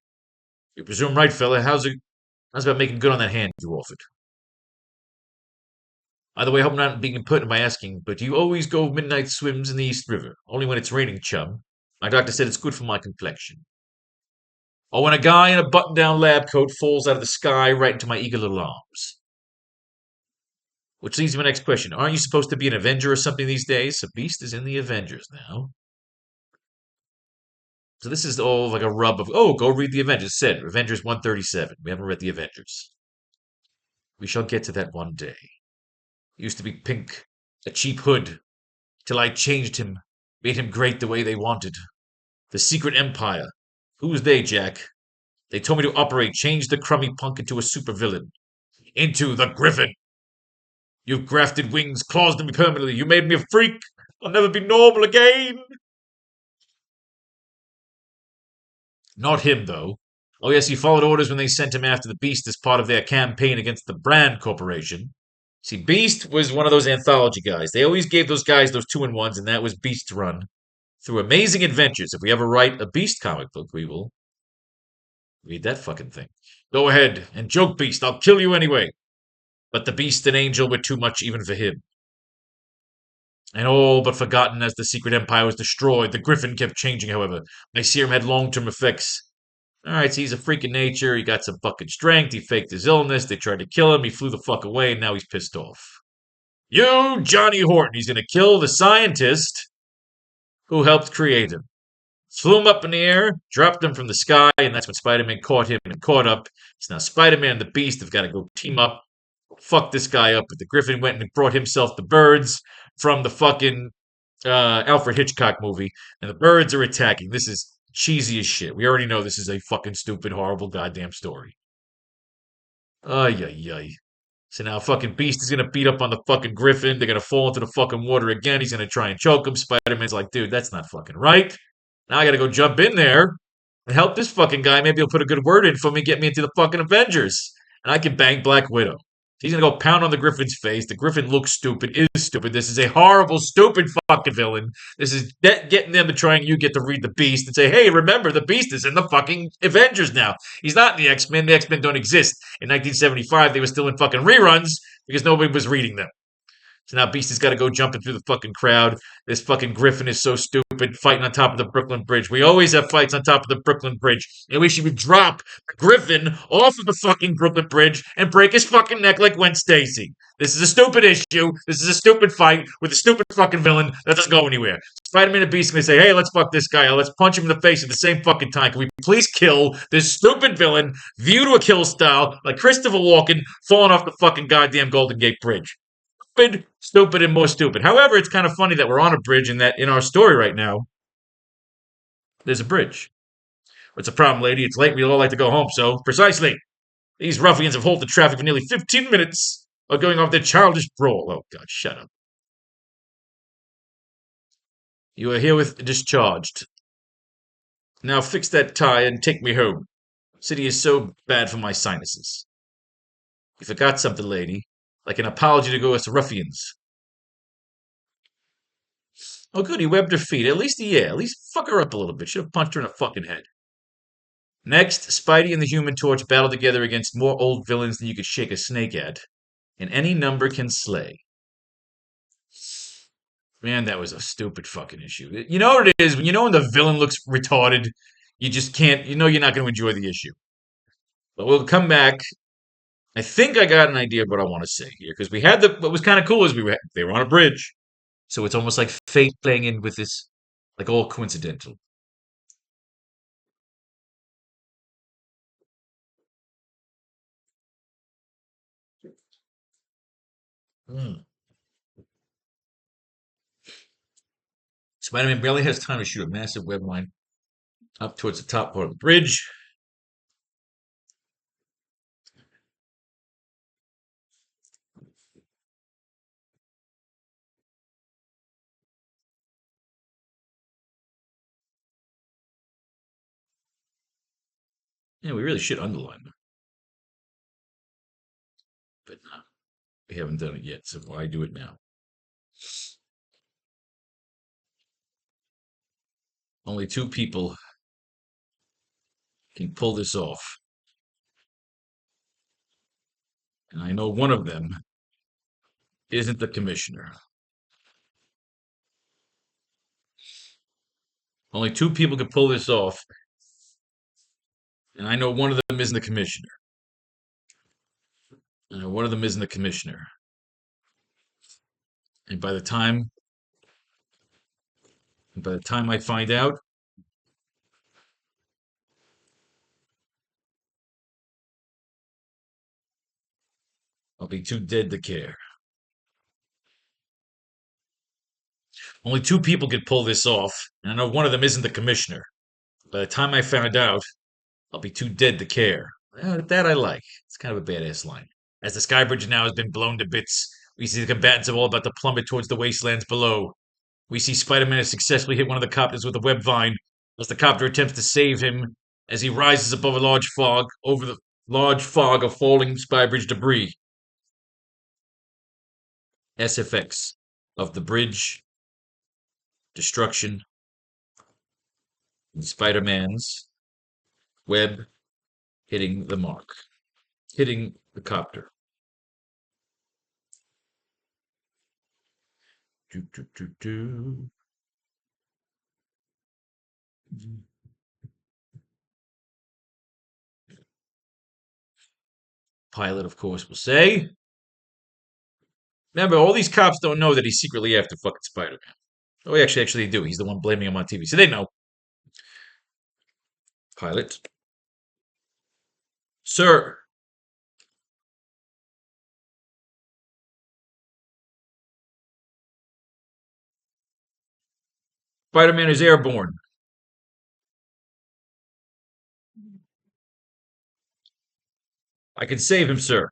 You presume right, fella. How's about making good on that hand you offered? By the way, I hope I'm not being impertinent by asking, but do you always go midnight swims in the East River? Only when it's raining, chum. My doctor said it's good for my complexion. Or when a guy in a button-down lab coat falls out of the sky right into my eager little arms. Which leads to my next question. Aren't you supposed to be an Avenger or something these days? So Beast is in the Avengers now. So this is all like a rub of, oh, go read the Avengers. It said Avengers 137. We haven't read the Avengers. We shall get to that one day. He used to be pink, a cheap hood, till I changed him, made him great the way they wanted. The secret empire. Who's they, Jack? They told me to operate, change the crummy punk into a supervillain. Into the Griffin. You've grafted wings, claws to me permanently. You made me a freak. I'll never be normal again. Not him, though. Oh, yes, he followed orders when they sent him after the Beast as part of their campaign against the Brand Corporation. See, Beast was one of those anthology guys. They always gave those guys those 2-in-1s, and that was Beast's run. Through amazing adventures. If we ever write a Beast comic book, we will read that fucking thing. Go ahead and joke, Beast. I'll kill you anyway. But the Beast and Angel were too much even for him. And all but forgotten as the secret empire was destroyed. The Griffin kept changing, however. My serum had long-term effects. Alright, so he's a freak of nature. He got some fucking strength. He faked his illness. They tried to kill him. He flew the fuck away, and now he's pissed off. You, Johnny Horton. He's gonna kill the scientist who helped create him. Flew him up in the air, dropped him from the sky, and that's when Spider-Man caught him and caught up. So now Spider-Man and the Beast have got to go team up, fuck this guy up. But the Griffin went and brought himself the birds from the fucking Alfred Hitchcock movie, and the birds are attacking. This is cheesy as shit. We already know this is a fucking stupid, horrible, goddamn story. Ay, ay, ay. So now fucking Beast is gonna beat up on the fucking Griffin. They're gonna fall into the fucking water again. He's gonna try and choke him. Spider-Man's like, dude, that's not fucking right. Now I gotta go jump in there and help this fucking guy. Maybe he'll put a good word in for me, get me into the fucking Avengers. And I can bang Black Widow. He's gonna go pound on the Griffin's face. The Griffin looks stupid, is stupid. This is a horrible, stupid fucking villain. This is getting them to try and you get to read the Beast and say, hey, remember, the Beast is in the fucking Avengers now. He's not in the X-Men. The X-Men don't exist. In 1975, they were still in fucking reruns because nobody was reading them. So now Beast has got to go jumping through the fucking crowd. This fucking Griffin is so stupid, fighting on top of the Brooklyn Bridge. We always have fights on top of the Brooklyn Bridge. And we should drop the Griffin off of the fucking Brooklyn Bridge and break his fucking neck like Gwen Stacy. This is a stupid issue. This is a stupid fight with a stupid fucking villain that doesn't go anywhere. Spider-Man and Beast are going to say, hey, let's fuck this guy. Let's punch him in the face at the same fucking time. Can we please kill this stupid villain, view to a kill style, like Christopher Walken falling off the fucking goddamn Golden Gate Bridge? Stupid, stupid, and more stupid. However, it's kind of funny that we're on a bridge and that in our story right now, there's a bridge. What's the problem, lady? It's late. We'd all like to go home, so precisely. These ruffians have halted traffic for nearly 15 minutes while going off their childish brawl. Oh, God, shut up. You are herewith discharged. Now fix that tie and take me home. City is so bad for my sinuses. You forgot something, lady. Like an apology to go as ruffians. Oh, good, he webbed her feet. At least fuck her up a little bit. Should have punched her in the fucking head. Next, Spidey and the Human Torch battle together against more old villains than you could shake a snake at. And any number can slay. Man, that was a stupid fucking issue. You know what it is? When the villain looks retarded, you just can't, you're not going to enjoy the issue. But we'll come back. I think I got an idea of what I want to say here. Because what was kind of cool is they were on a bridge. So it's almost like fate playing in with this, like all coincidental. Mm. Spider-Man barely has time to shoot a massive web line up towards the top part of the bridge. Yeah, we really should underline them, but no, we haven't done it yet, so why do it now? Only two people can pull this off, and I know one of them isn't the commissioner. Only two people can pull this off, and I know one of them isn't the commissioner. I know one of them isn't the commissioner. And by the time I find out, I'll be too dead to care. Only two people could pull this off, and I know one of them isn't the commissioner. By the time I found out, I'll be too dead to care. That I like. It's kind of a badass line. As the sky bridge now has been blown to bits, we see the combatants are all about to plummet towards the wastelands below. We see Spider-Man has successfully hit one of the copters with a web vine as the copter attempts to save him as he rises above a large fog over the large fog of falling spy bridge debris. SFX of the bridge, destruction, and Spider-Man's web hitting the mark, hitting the copter. Do, do, do, do. Pilot, of course, will say, remember, all these cops don't know that he's secretly after fucking Spider-Man. Oh, actually, they do. He's the one blaming him on TV, so they know. Pilot. Sir. Spider-Man is airborne. I can save him, sir.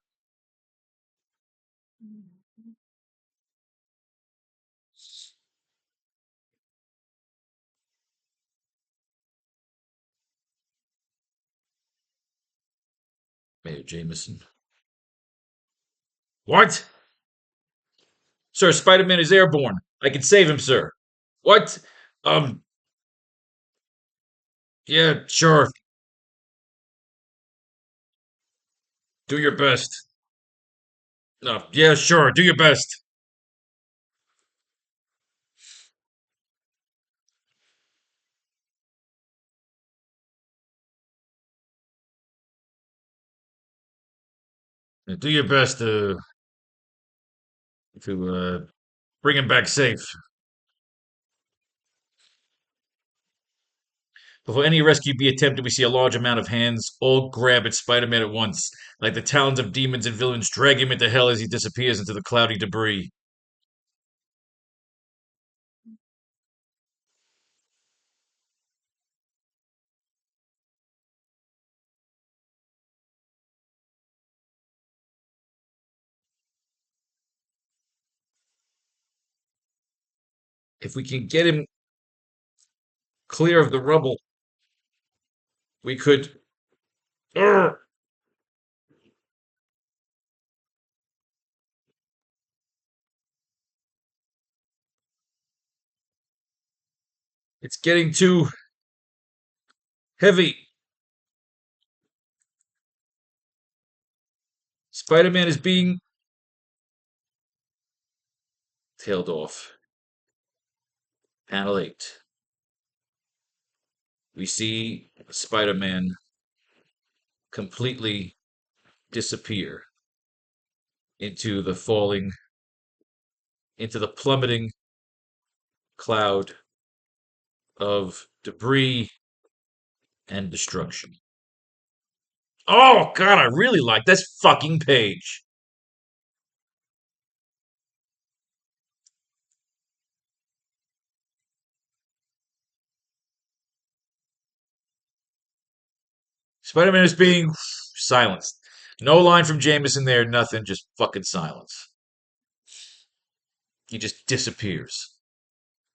Mayor Jameson. What? Sir, Spider-Man is airborne. I can save him, sir. What? Um, yeah, sure. Do your best. No, yeah, sure. Do your best. Do your best to bring him back safe. Before any rescue be attempted, we see a large amount of hands all grab at Spider-Man at once, like the talons of demons and villains drag him into hell as he disappears into the cloudy debris. If we can get him clear of the rubble, we could. Urgh! It's getting too heavy. Spider-Man is being tailed off. Panel 8. We see Spider-Man completely disappear into the falling, into the plummeting cloud of debris and destruction. Oh, God, I really like this fucking page. Spider-Man is being silenced. No line from Jameson there, nothing, just fucking silence. He just disappears.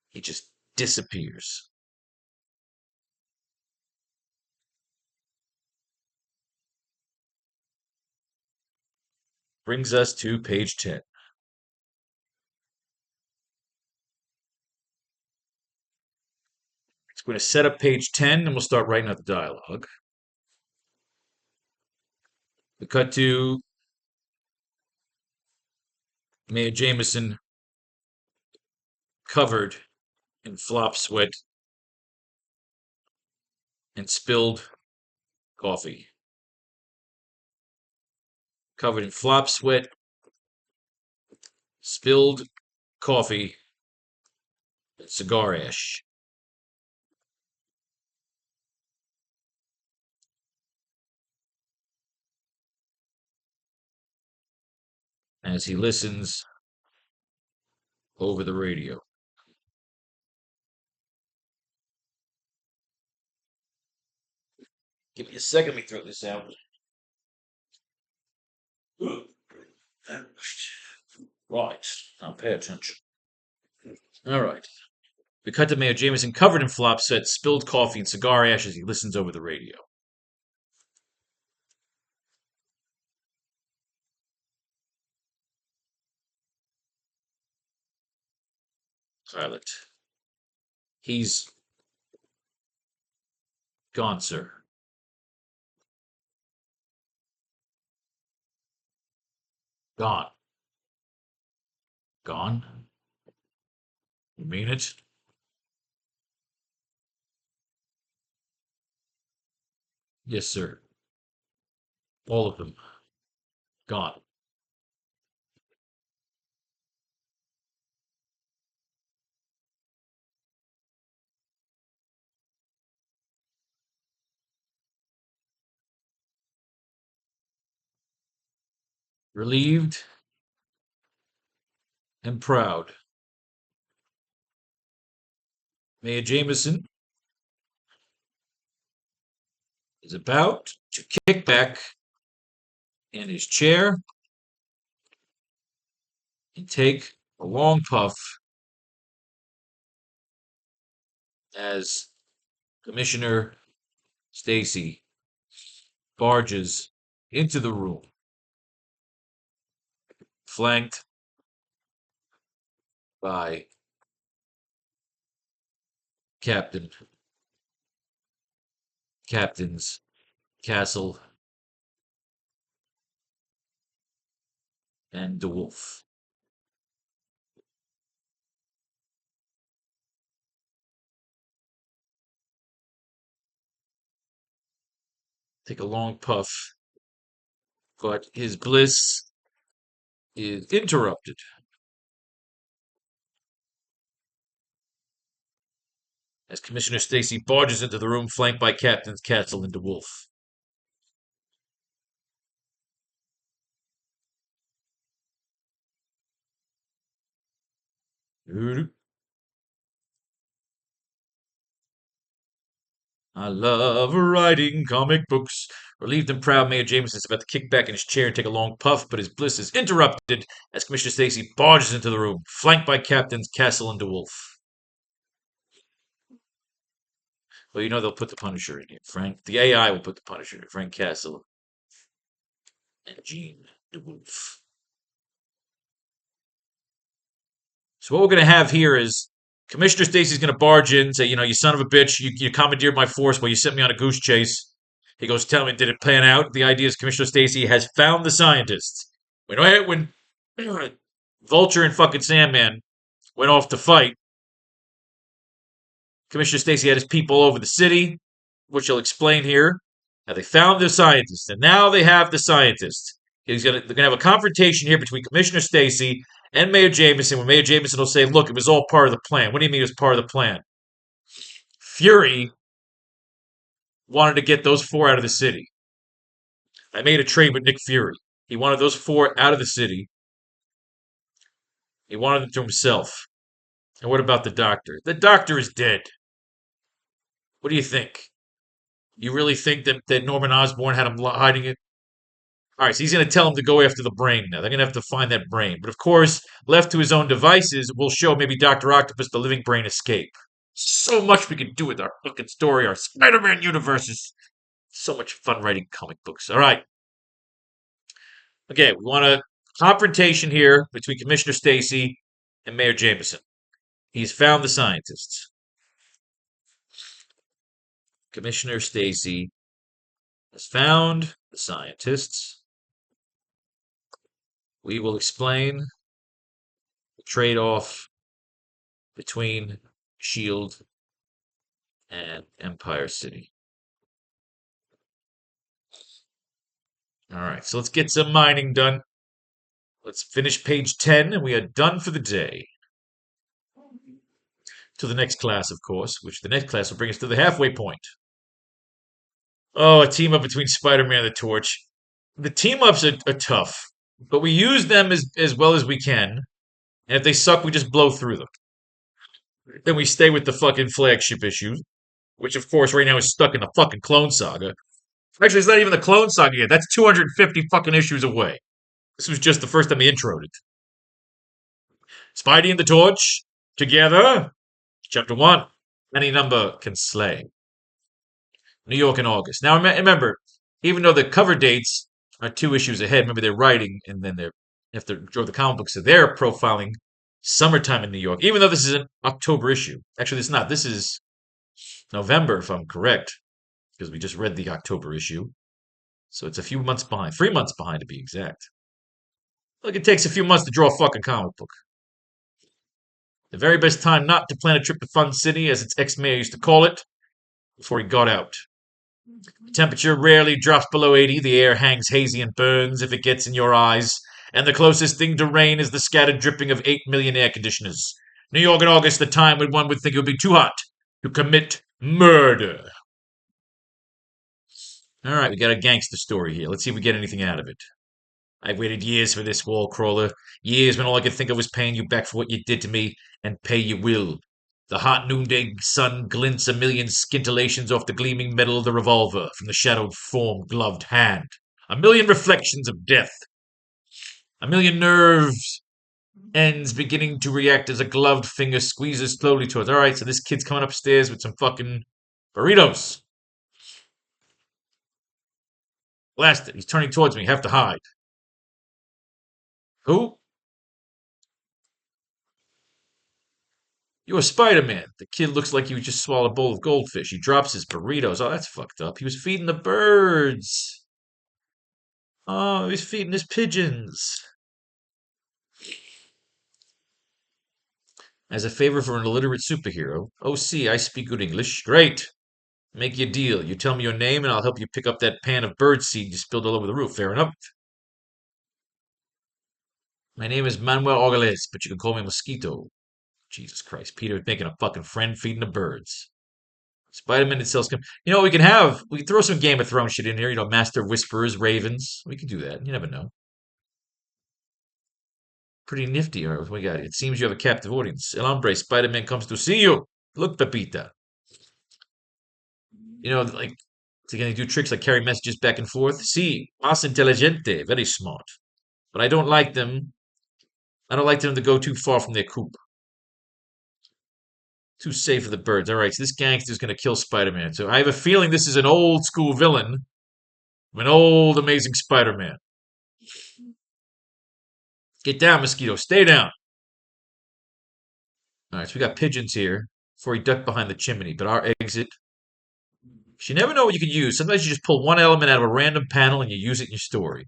He just disappears. Brings us to page 10. It's going to set up page 10 and we'll start writing out the dialogue. We cut to Mayor Jameson covered in flop sweat and spilled coffee. Covered in flop sweat, spilled coffee, and cigar ash. As he listens over the radio. Give me a second, let me throw this out. Right, now pay attention. All right. We cut to Mayor Jameson covered in flop sweat, spilled coffee, and cigar ash as he listens over the radio. Silent. He's gone, sir. Gone. Gone? You mean it? Yes, sir. All of them. Gone. Relieved and proud. Mayor Jameson is about to kick back in his chair and take a long puff as Commissioner Stacy barges into the room, flanked by Captains Castle and DeWolf. Take a long puff, but his bliss is interrupted as Commissioner Stacy barges into the room, flanked by Captains Castle and DeWolf. I love writing comic books. Relieved and proud, Mayor Jameson is about to kick back in his chair and take a long puff, but his bliss is interrupted as Commissioner Stacy barges into the room, flanked by Captains Castle and DeWolf. Well, you know they'll put the Punisher in here, Frank. The AI will put the Punisher in here, Frank Castle and Gene DeWolf. So what we're going to have here is Commissioner Stacy's going to barge in and say, you son of a bitch, you commandeered my force while you sent me on a goose chase. He goes, tell me, did it pan out? The idea is Commissioner Stacy has found the scientists. When Vulture and fucking Sandman went off to fight, Commissioner Stacy had his people all over the city, which he'll explain here. Now they found the scientists, and now they have the scientists. They're going to have a confrontation here between Commissioner Stacy and Mayor Jameson, where Mayor Jameson will say, look, it was all part of the plan. What do you mean it was part of the plan? Fury wanted to get those 4 out of the city. I made a trade with Nick Fury. He wanted those 4 out of the city. He wanted them to himself. And what about the doctor? The doctor is dead. What do you think? You really think that Norman Osborn had him hiding it? All right, so he's going to tell him to go after the brain now. They're going to have to find that brain. But of course, left to his own devices, we'll show maybe Dr. Octopus, the living brain, escape. So much we can do with our fucking story, our Spider-Man universes. So much fun writing comic books. All right. Okay, we want a confrontation here between Commissioner Stacy and Mayor Jameson. He's found the scientists. Commissioner Stacy has found the scientists. We will explain the trade-off between S.H.I.E.L.D. and Empire City. All right, so let's get some mining done. Let's finish page 10, and we are done for the day. To the next class, of course, which the next class will bring us to the halfway point. Oh, a team up between Spider-Man and the Torch. The team-ups are tough, but we use them as well as we can. And if they suck, we just blow through them. Then we stay with the fucking flagship issues, which of course right now is stuck in the fucking Clone Saga. Actually, it's not even the Clone Saga yet. That's 250 fucking issues away. This was just the first time they introed it. Spidey and the Torch, together. Chapter 1. Any number can slay. New York in August. Now, remember, even though the cover dates are 2 issues ahead, remember they're writing and then they have to draw the comic books, so they're profiling summertime in New York, even though this is an October issue. Actually, it's not. This is November, if I'm correct, because we just read the October issue. So it's a few months behind. 3 months behind, to be exact. Look, it takes a few months to draw a fucking comic book. The very best time not to plan a trip to Fun City, as its ex-mayor used to call it, before he got out. The temperature rarely drops below 80, the air hangs hazy and burns if it gets in your eyes, and the closest thing to rain is the scattered dripping of 8 million air conditioners. New York in August, the time when one would think it would be too hot to commit murder. Alright, we got a gangster story here. Let's see if we get anything out of it. I've waited years for this, wall crawler. Years when all I could think of was paying you back for what you did to me, and pay you will. The hot noonday sun glints a million scintillations off the gleaming metal of the revolver from the shadowed form, gloved hand. A million reflections of death. A million nerves ends beginning to react as a gloved finger squeezes slowly towards. Alright, so this kid's coming upstairs with some fucking burritos. Blast it. He's turning towards me. Have to hide. Who? You're Spider-Man. The kid looks like he just swallowed a bowl of goldfish. He drops his burritos. Oh, that's fucked up. He was feeding the birds. Oh, he's feeding his pigeons. As a favor for an illiterate superhero. Oh, see, I speak good English. Great. Make you a deal. You tell me your name and I'll help you pick up that pan of bird seed you spilled all over the roof. Fair enough. My name is Manuel Orgales, but you can call me Mosquito. Jesus Christ. Peter making a fucking friend feeding the birds. Spider-Man itself. You know what we can have? We can throw some Game of Thrones shit in here. You know, Master Whisperers, Ravens. We can do that. You never know. Pretty nifty. All right, what we got here? It seems you have a captive audience. El Hombre, Spider-Man comes to see you. Look, Pepita. You know, like, so can they do tricks like carry messages back and forth? Sí, más inteligente. Very smart. But I don't like them. I don't like them to go too far from their coop. Too safe for the birds. All right, so this gangster's going to kill Spider-Man. So I have a feeling this is an old school villain of an old amazing Spider-Man. Get down, Mosquito. Stay down. All right, so we got pigeons here before he ducked behind the chimney. But our exit. You never know what you can use. Sometimes you just pull one element out of a random panel and you use it in your story.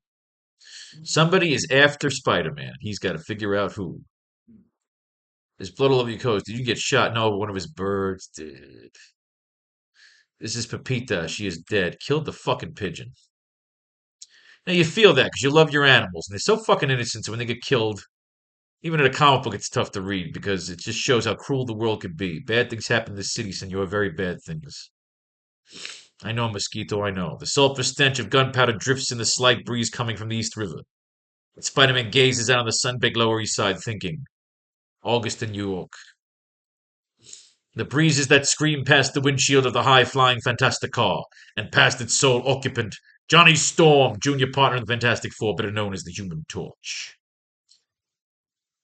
Somebody is after Spider-Man. He's got to figure out who. There's blood all over your clothes. Did you get shot? No, one of his birds did. This is Pepita. She is dead. Killed the fucking pigeon. Now you feel that because you love your animals. And they're so fucking innocent, so when they get killed, even in a comic book, it's tough to read because it just shows how cruel the world can be. Bad things happen in this city, Senor. Very bad things. I know, Mosquito, I know. The sulphur stench of gunpowder drifts in the slight breeze coming from the East River. But Spider-Man gazes out on the sun-baked Lower East Side, thinking, August in New York. The breezes that scream past the windshield of the high-flying Fantastic car, and past its sole occupant, Johnny Storm, junior partner in the Fantastic Four, better known as the Human Torch.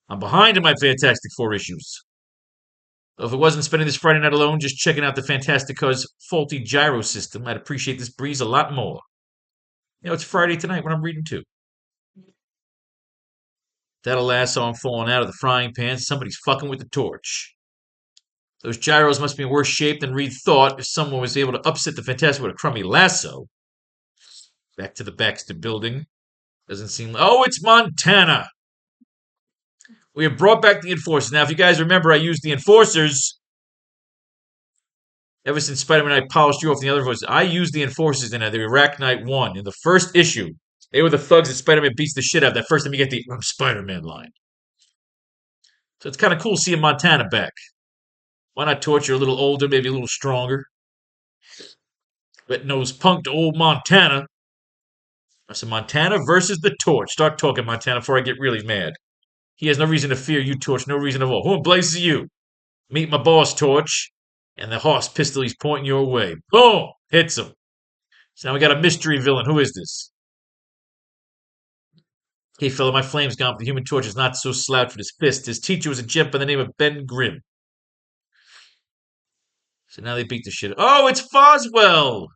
I'm behind in my Fantastic Four issues. Though if it wasn't spending this Friday night alone just checking out the Fantastic Car's faulty gyro system, I'd appreciate this breeze a lot more. You know, it's Friday tonight when I'm reading too. That lasso I'm falling out of the frying pan. Somebody's fucking with the torch. Those gyros must be in worse shape than Reed thought if someone was able to upset the Fantastic with a crummy lasso. Back to the Baxter building. Doesn't seem... Oh, it's Montana! We have brought back the Enforcers. Now, if you guys remember, I used the Enforcers ever since Spider-Man and I polished you off the other voices. I used the Enforcers in the AracKnight 1 in the first issue. They were the thugs that Spider-Man beats the shit out of. That first time you get the Spider-Man line. So it's kind of cool seeing Montana back. Why not torture a little older, maybe a little stronger? Red-nosed punk to old Montana. So Montana versus the Torch. Start talking, Montana, before I get really mad. He has no reason to fear you, Torch. No reason at all. Who in blazes you? Meet my boss, Torch. And the horse pistol he's pointing your way. Boom! Hits him. So now we got a mystery villain. Who is this? Hey, fella, my flame's gone, but the Human Torch is not so slouched with his fist. His teacher was a gent by the name of Ben Grimm. So now they beat the shit. Oh, it's Foswell!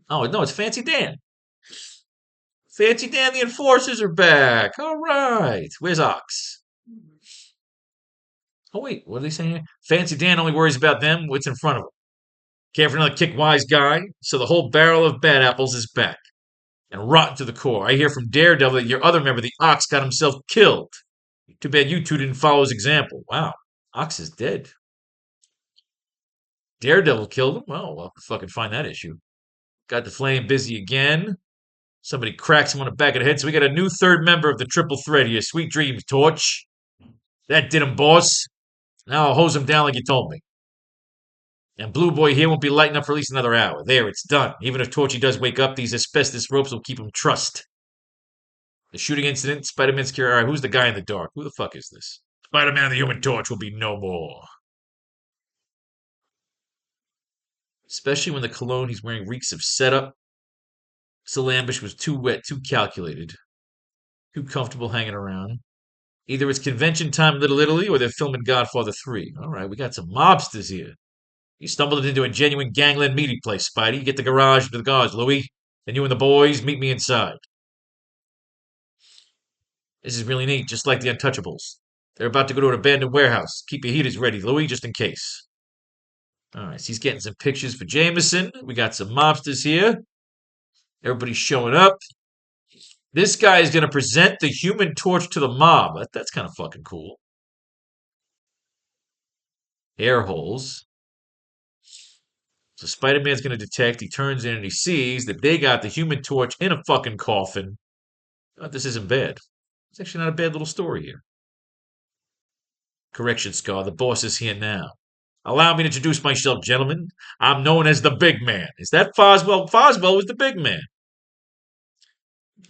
Oh, no, it's Fancy Dan. Fancy Dan, the Enforcers are back. All right. Where's Ox? Oh, wait, what are they saying here? Fancy Dan only worries about them, what's in front of him. Care for another kick-wise guy? So the whole barrel of bad apples is back. And rotten to the core. I hear from Daredevil that your other member, the Ox, got himself killed. Too bad you two didn't follow his example. Wow. Ox is dead. Daredevil killed him? Well, we'll fucking find that issue. Got the flame busy again. Somebody cracks him on the back of the head. So we got a new third member of the triple threat here. Sweet dreams, Torch. That did him, boss. Now I'll hose him down like you told me. And Blue Boy here won't be lighting up for at least another hour. There, it's done. Even if Torchy does wake up, these asbestos ropes will keep him trussed. The shooting incident, Spider-Man's cure. All right, who's the guy in the dark? Who the fuck is this? Spider-Man the Human Torch will be no more. Especially when the cologne he's wearing reeks of setup. Salambish was too wet, too calculated. Too comfortable hanging around. Either it's convention time in Little Italy or they're filming Godfather 3. All right, we got some mobsters here. You stumbled into a genuine gangland meeting place, Spidey. You get the garage to the guards, Louis. Then you and the boys meet me inside. This is really neat, just like the Untouchables. They're about to go to an abandoned warehouse. Keep your heaters ready, Louis, just in case. All right, so he's getting some pictures for Jameson. We got some mobsters here. Everybody's showing up. This guy is going to present the Human Torch to the mob. That's kind of fucking cool. Air holes. So Spider-Man's going to detect. He turns in and he sees that they got the Human Torch in a fucking coffin. Oh, this isn't bad. It's actually not a bad little story here. Correction, Scar. The boss is here now. Allow me to introduce myself, gentlemen. I'm known as the Big Man. Is that Foswell? Foswell was the Big Man.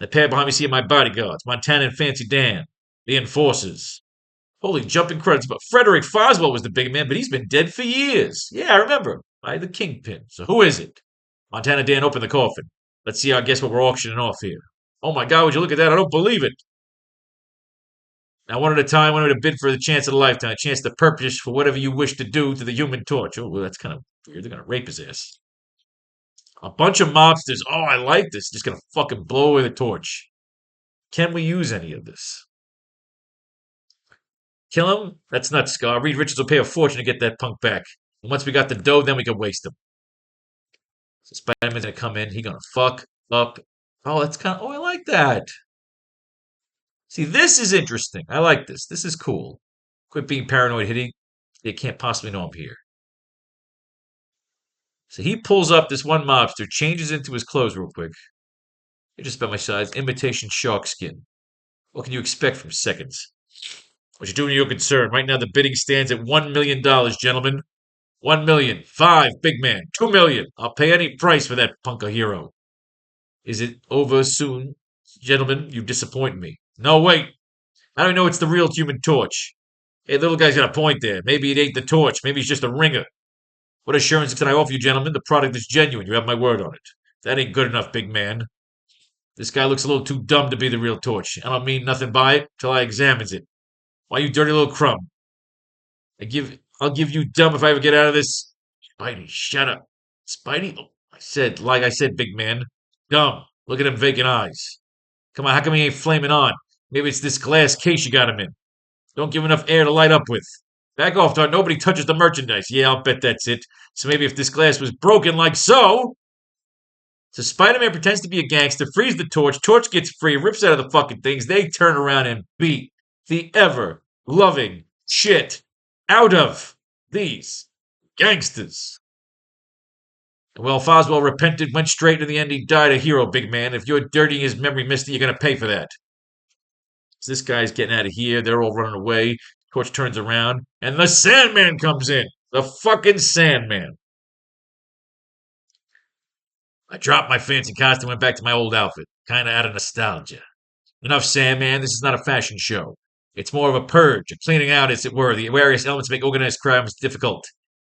The pair behind me see my bodyguards, Montana and Fancy Dan, the enforcers. Holy jumping credits, but Frederick Foswell was the Big Man, but he's been dead for years. Yeah, I remember. By the Kingpin. So who is it? Montana Dan, open the coffin. Let's see, I guess what we're auctioning off here. Oh my God, would you look at that? I don't believe it. Now, one at a time, one at a bid for the chance of a lifetime, a chance to purchase for whatever you wish to do to the Human Torch. Oh, well, that's kind of weird. They're going to rape his ass. A bunch of mobsters. Oh, I like this. Just going to fucking blow away the torch. Can we use any of this? Kill him? That's nuts, Scar. Reed Richards will pay a fortune to get that punk back. And once we got the dough, then we can waste him. So Spider-Man's going to come in. He's going to fuck up. Oh, that's kind of... Oh, I like that. See, this is interesting. I like this. This is cool. Quit being paranoid, hitting. They can't possibly know I'm here. So he pulls up this one mobster, changes into his clothes real quick. You're just about my size. Imitation shark skin. What can you expect from seconds? What you're doing to your concern. Right now the bidding stands at $1 million, gentlemen. 1 million. 5, big man. 2 million. I'll pay any price for that punk a hero. Is it over soon? Gentlemen, you disappoint me. No, wait. I don't know it's the real Human Torch. Hey, little guy's got a point there. Maybe it ain't the torch. Maybe he's just a ringer. What assurance can I offer you, gentlemen? The product is genuine. You have my word on it. That ain't good enough, big man. This guy looks a little too dumb to be the real torch. I don't mean nothing by it till I examines it. Why, you dirty little crumb? I'll give you dumb if I ever get out of this. Spidey, shut up. Spidey? Oh, like I said, big man. Dumb. Look at them vacant eyes. Come on, how come he ain't flaming on? Maybe it's this glass case you got him in. Don't give him enough air to light up with. Back off, Dart. Nobody touches the merchandise. Yeah, I'll bet that's it. So maybe if this glass was broken like so... So Spider-Man pretends to be a gangster, frees the torch, torch gets free, rips out of the fucking things. They turn around and beat the ever-loving shit out of these gangsters. Well, Foswell repented, went straight to the end. He died a hero, big man. If you're dirtying his memory, mister, you're going to pay for that. So this guy's getting out of here. They're all running away. Torch turns around, and the Sandman comes in. The fucking Sandman. I dropped my fancy costume and went back to my old outfit, kind of out of nostalgia. Enough, Sandman. This is not a fashion show. It's more of a purge, a cleaning out, as it were. The various elements make organized crimes difficult.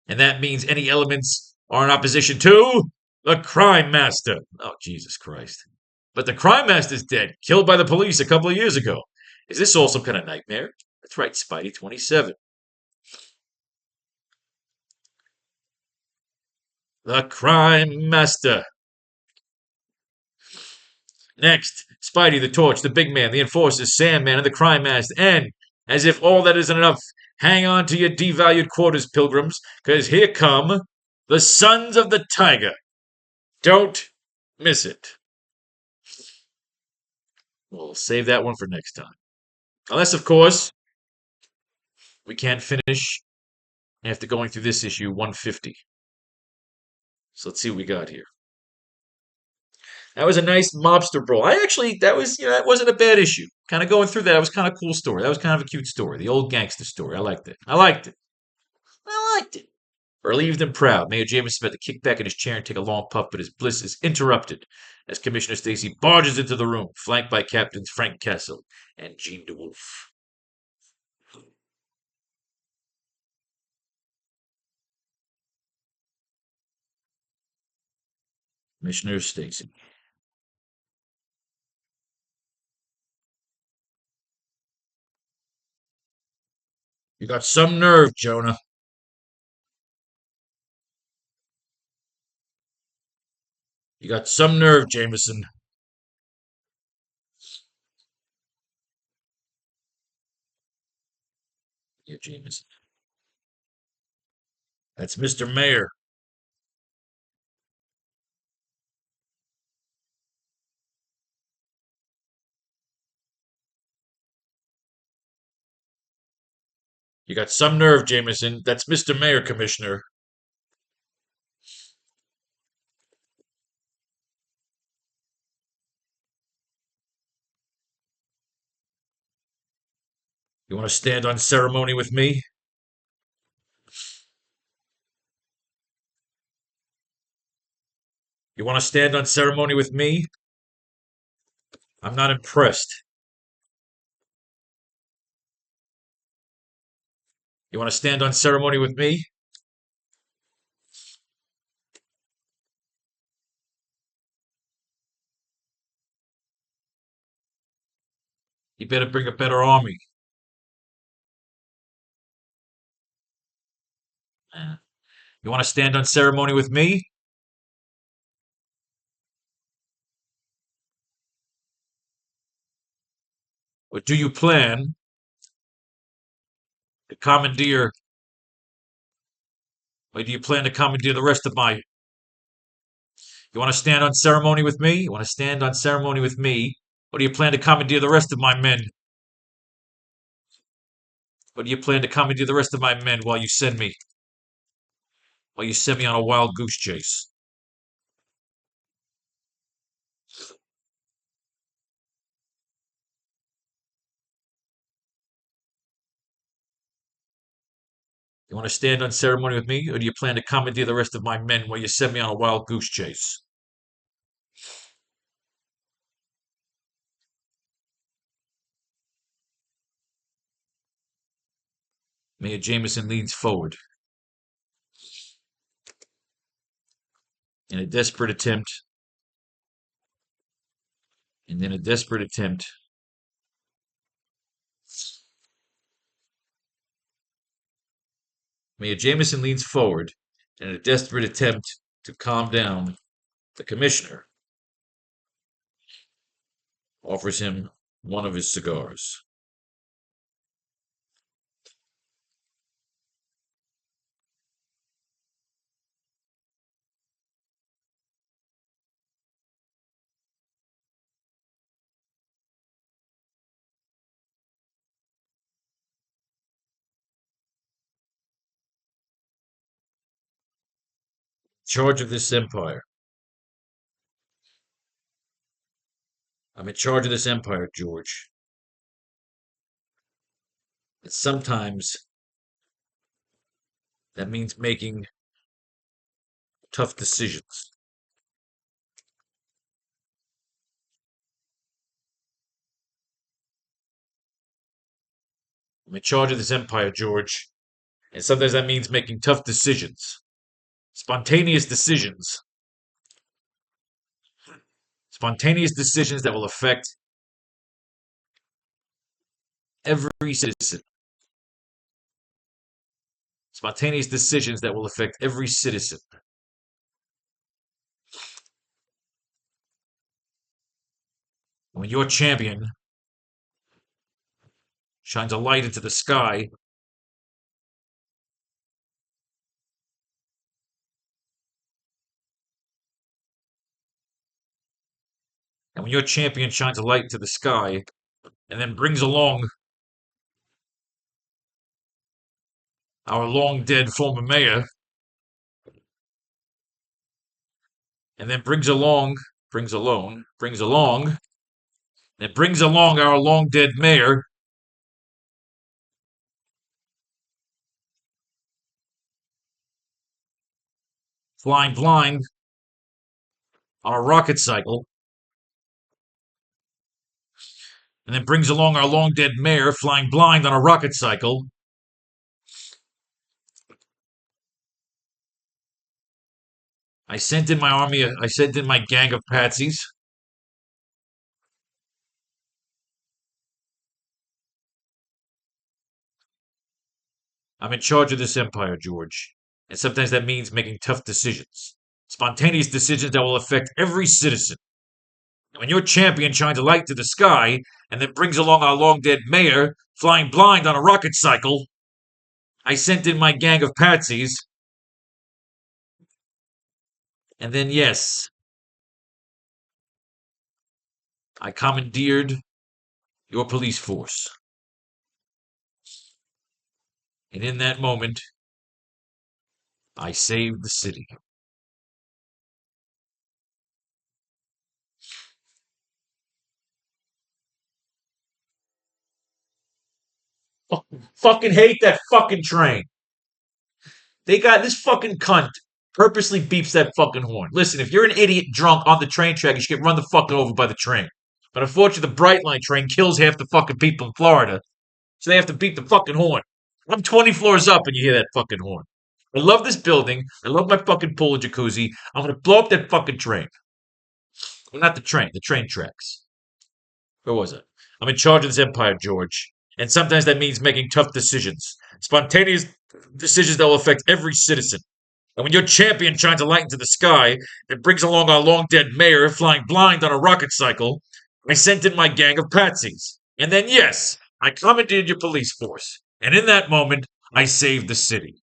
And that means any elements are in opposition to The Crime Master. Oh, Jesus Christ. But the Crime Master's dead, killed by the police a couple of years ago. Is this all some kind of nightmare? That's right, Spidey 27. The Crime Master. Next, Spidey, the Torch, the Big Man, the Enforcer, Sandman, and the Crime Master. And, as if all that isn't enough, hang on to your devalued quarters, pilgrims, because here come the Sons of the Tiger. Don't miss it. We'll save that one for next time. Unless, of course, we can't finish after going through this issue 150. So let's see what we got here. That was a nice mobster brawl. That wasn't a bad issue. Kind of going through that, it was kind of a cool story. That was kind of a cute story. The old gangster story. I liked it. I liked it. Relieved and proud, Mayor Jameson about to kick back in his chair and take a long puff, but his bliss is interrupted as Commissioner Stacy barges into the room, flanked by Captains Frank Castle and Jean DeWolf. Commissioner Stacy. You got some nerve, Jonah. You got some nerve, Jameson. Yeah, Jameson. That's Mr. Mayor. You got some nerve, Jameson. That's Mr. Mayor, Commissioner. You want to stand on ceremony with me? You want to stand on ceremony with me? I'm not impressed. You want to stand on ceremony with me? You better bring a better army. You want to stand on ceremony with me? Or do you plan to commandeer? Or do you plan to commandeer the rest of my? You want to stand on ceremony with me? You want to stand on ceremony with me? Or do you plan to commandeer the rest of my men? Or do you plan to commandeer the rest of my men while you send me? While you send me on a wild goose chase? You want to stand on ceremony with me? Or do you plan to commandeer the rest of my men while you send me on a wild goose chase? Mayor Jameson leans forward. In a desperate attempt, and in a desperate attempt, Mayor Jameson leans forward in a desperate attempt to calm down the commissioner, offers him one of his cigars. Charge of this empire. I'm in charge of this empire, George. And sometimes that means making tough decisions. I'm in charge of this empire, George. And sometimes that means making tough decisions. Spontaneous decisions. Spontaneous decisions that will affect every citizen. Spontaneous decisions that will affect every citizen. When your champion shines a light into the sky, and when your champion shines a light into the sky, and then brings along our long dead former mayor, and then brings along our long dead mayor, flying blind on a rocket cycle, and then brings along our long dead mayor flying blind on a rocket cycle. I sent in my gang of patsies. I'm in charge of this empire, George. And sometimes that means making tough decisions. Spontaneous decisions that will affect every citizen. When your champion shines a light to the sky and then brings along our long dead mayor flying blind on a rocket cycle, I sent in my gang of patsies. And then, yes, I commandeered your police force. And in that moment, I saved the city. Fucking hate that fucking train. They got this fucking cunt purposely beeps that fucking horn. Listen, if you're an idiot drunk on the train track, you should get run the fuck over by the train. But unfortunately, the Bright Line train kills half the fucking people in Florida, so they have to beep the fucking horn. I'm 20 floors up and you hear that fucking horn. I love this building. I love my fucking pool and jacuzzi. I'm gonna blow up that fucking train. Well, not the train tracks. Where was it? I'm in charge of this empire, George. And sometimes that means making tough decisions. Spontaneous decisions that will affect every citizen. And when your champion shines a light into the sky and brings along our long dead mayor flying blind on a rocket cycle, I sent in my gang of patsies. And then, yes, I commandeered your police force. And in that moment, I saved the city.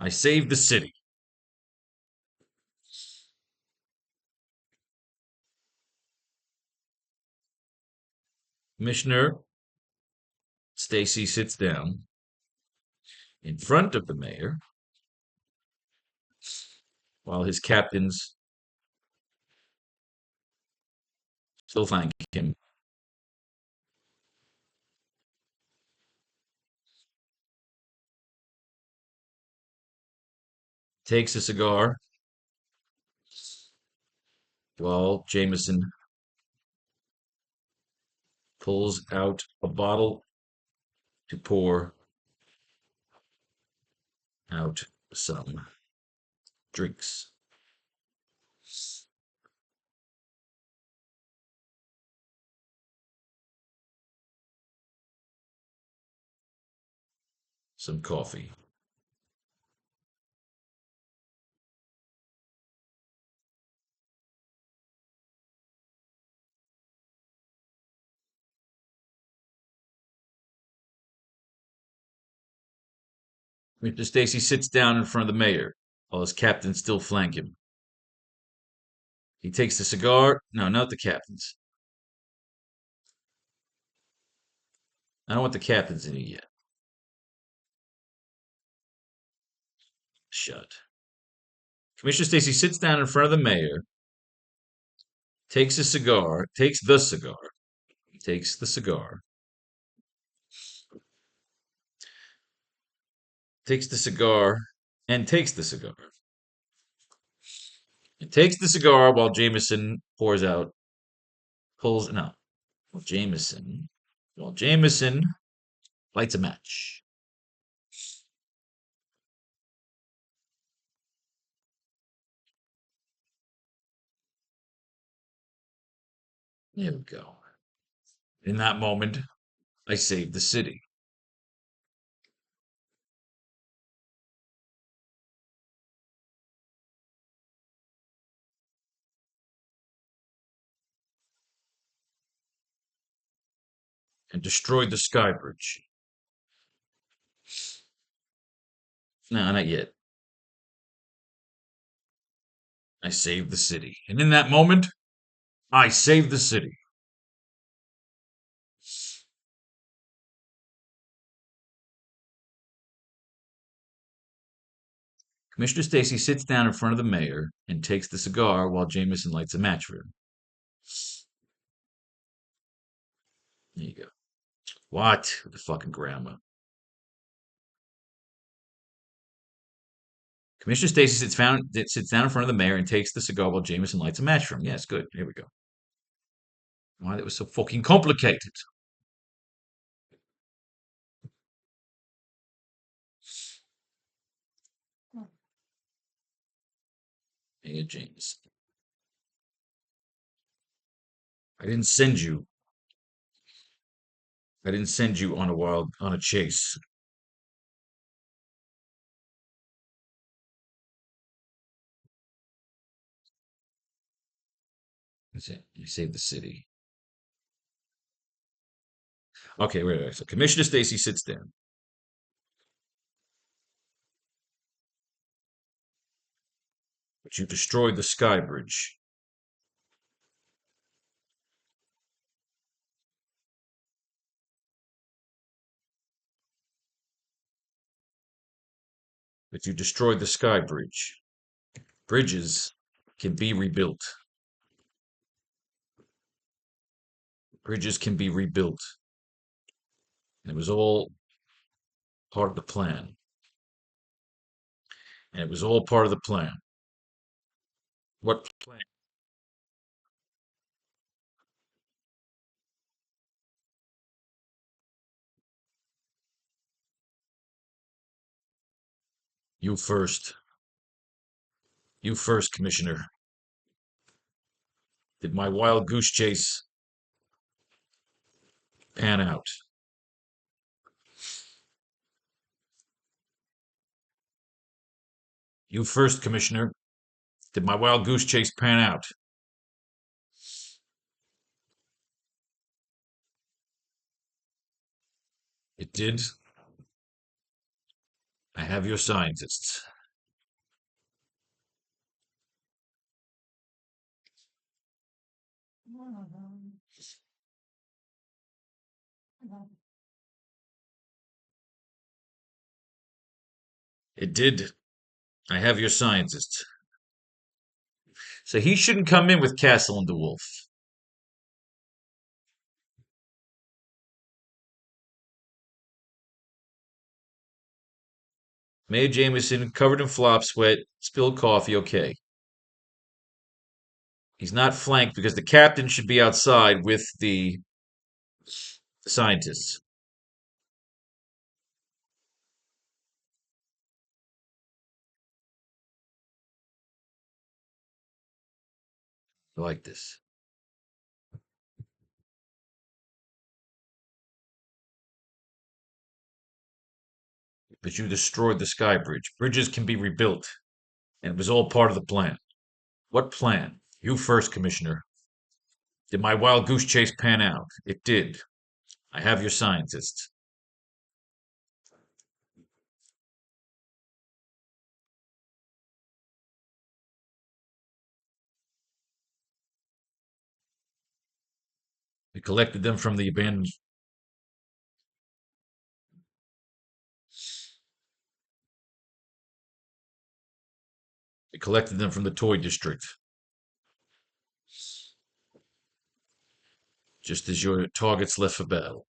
I saved the city. Commissioner Stacy sits down in front of the mayor while his captains still thank him. Takes a cigar while Jameson pulls out a bottle to pour out some drinks. Some coffee. Mr. Stacy sits down in front of the mayor while his captains still flank him. He takes the cigar. No, not the captains. I don't want the captains in it yet. Shut. Commissioner Stacy sits down in front of the mayor, takes the cigar, takes the cigar, takes the cigar, takes the cigar, and takes the cigar. It takes the cigar while Jameson pulls. No. Well, Jameson lights a match. There we go. In that moment, I saved the city and destroyed the sky bridge. No, not yet. I saved the city. And in that moment, I saved the city. Commissioner Stacy sits down in front of the mayor and takes the cigar while Jameson lights a match for him. There you go. What? The fucking grammar. Commissioner Stacy sits down in front of the mayor and takes the cigar while Jameson lights a match for him. Yes, good. Here we go. Why that was so fucking complicated. Hey, Jameson. I didn't send you. I didn't send you on a chase. That's it. You saved the city. Okay, wait. So Commissioner Stacy sits down. But you destroyed the sky bridge. But you destroyed the sky bridge. Bridges can be rebuilt. Bridges can be rebuilt. And it was all part of the plan. And it was all part of the plan. What plan? You first. You first, Commissioner. Did my wild goose chase pan out? You first, Commissioner. Did my wild goose chase pan out? It did. I have your scientists. It did. I have your scientists. So he shouldn't come in with Castle and DeWolf. Mae Jameson, covered in flop sweat, spilled coffee, okay. He's not flanked because the captain should be outside with the scientists. I like this. But you destroyed the sky bridge. Bridges can be rebuilt. And it was all part of the plan. What plan? You first, Commissioner. Did my wild goose chase pan out? It did. I have your scientists. We collected them from the abandoned. We collected them from the toy district. Just as your targets left for battle.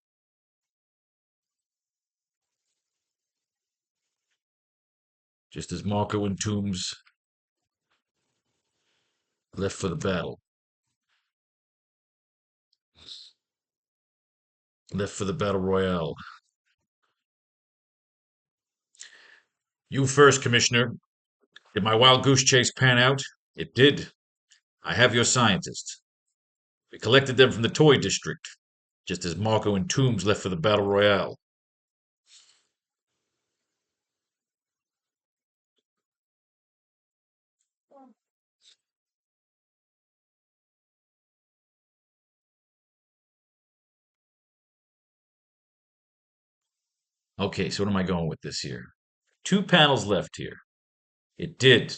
Just as Marco and Toombs left for the battle. left for the battle royale. You first, Commissioner. Did my wild goose chase pan out? It did. I have your scientists. We collected them from the toy district, just as Marco and Toombs left for the battle royale. Okay, so what am I going with this here? Two panels left here. It did.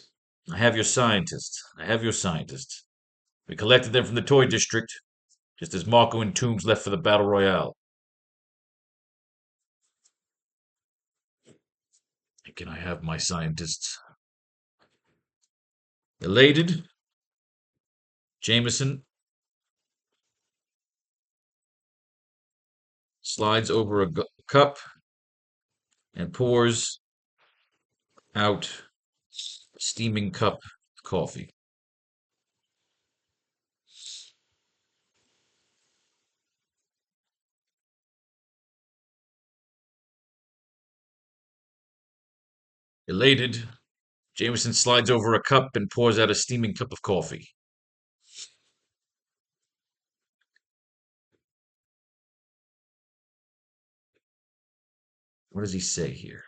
I have your scientists. I have your scientists. We collected them from the toy district, just as Marco and Toombs left for the battle royale. Can I have my scientists? Elated, Jameson slides over a cup and pours out a steaming cup of coffee. Elated, Jameson slides over a cup and pours out a steaming cup of coffee. What does he say here?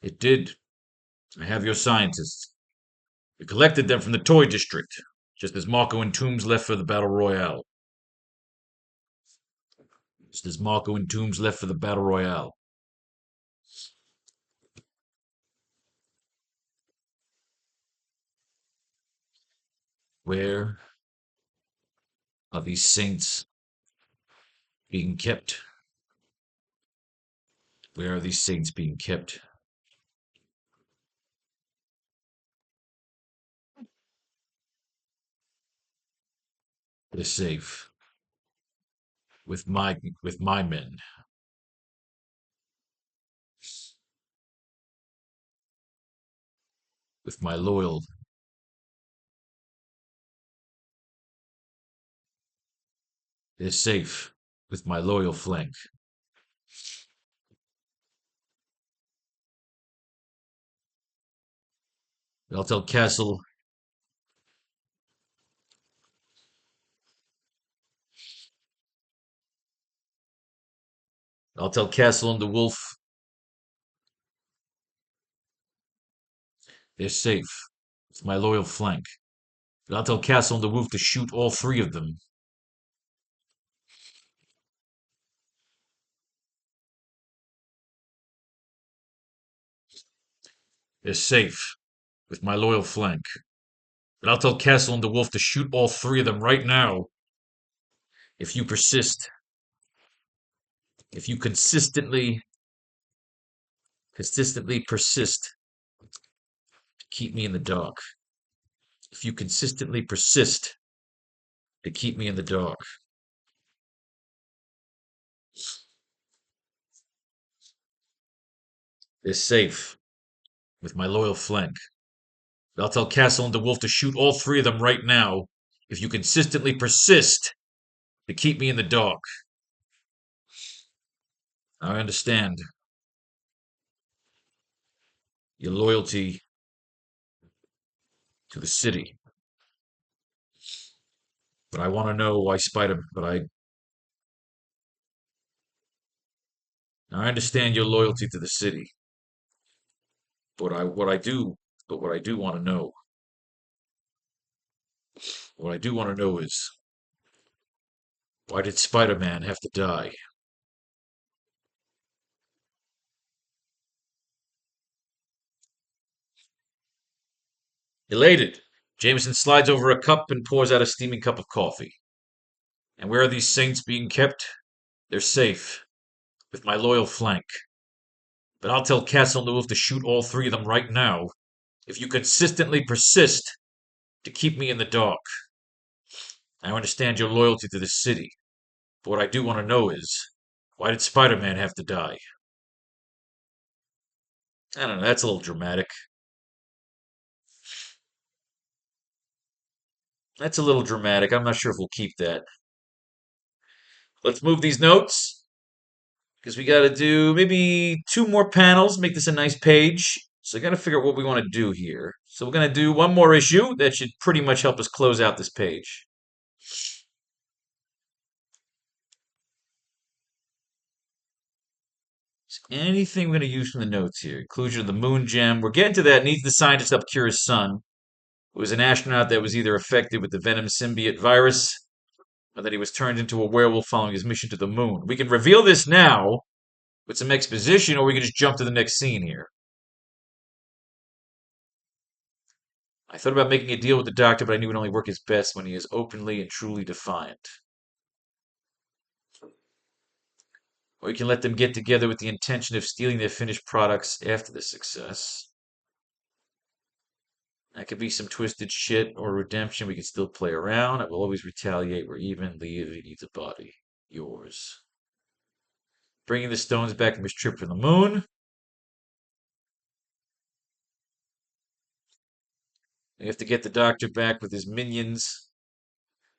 It did. I have your scientists. We collected them from the toy district, just as Marco and Toombs left for the battle royale. Just as Marco and Toombs left for the battle royale. Where are these saints being kept? Where are these saints being kept? They're safe with my men. With my loyal. They're safe with my loyal flank. I'll tell Castle. I'll tell Castle and the Wolf they're safe with my loyal flank. I'll tell Castle and the Wolf to shoot all three of them. They're safe with my loyal flank. But I'll tell Castle and the Wolf to shoot all three of them right now. If you persist, if you consistently persist to keep me in the dark. If you consistently persist to keep me in the dark. They're safe with my loyal flank. But I'll tell Castle and the Wolf to shoot all three of them right now if you consistently persist to keep me in the dark. I understand your loyalty to the city. But I want to know why I understand your loyalty to the city. But what I do want to know, what I do want to know is why did Spider-Man have to die? Elated, Jameson slides over a cup and pours out a steaming cup of coffee. And where are these saints being kept? They're safe, with my loyal flank. But I'll tell Castle and the Wolf to shoot all three of them right now if you consistently persist to keep me in the dark. I understand your loyalty to the city, but what I do want to know is why did Spider-Man have to die? I don't know, that's a little dramatic. That's a little dramatic. I'm not sure if we'll keep that. Let's move these notes because we got to do maybe two more panels, make this a nice page. So I got to figure out what we want to do here. So we're going to do one more issue that should pretty much help us close out this page. Anything we're going to use from the notes here? Inclusion of the moon gem. We're getting to that. Needs the scientist to help cure his son, who was an astronaut that was either affected with the venom symbiote virus or that he was turned into a werewolf following his mission to the moon. We can reveal this now with some exposition, or we can just jump to the next scene here. I thought about making a deal with the doctor, but I knew it would only work his best when he is openly and truly defiant. Or you can let them get together with the intention of stealing their finished products after the success. That could be some twisted shit or redemption. We can still play around. I will always retaliate. We're even. Leave needs a body. Yours. Bringing the stones back from his trip from the moon. We have to get the doctor back with his minions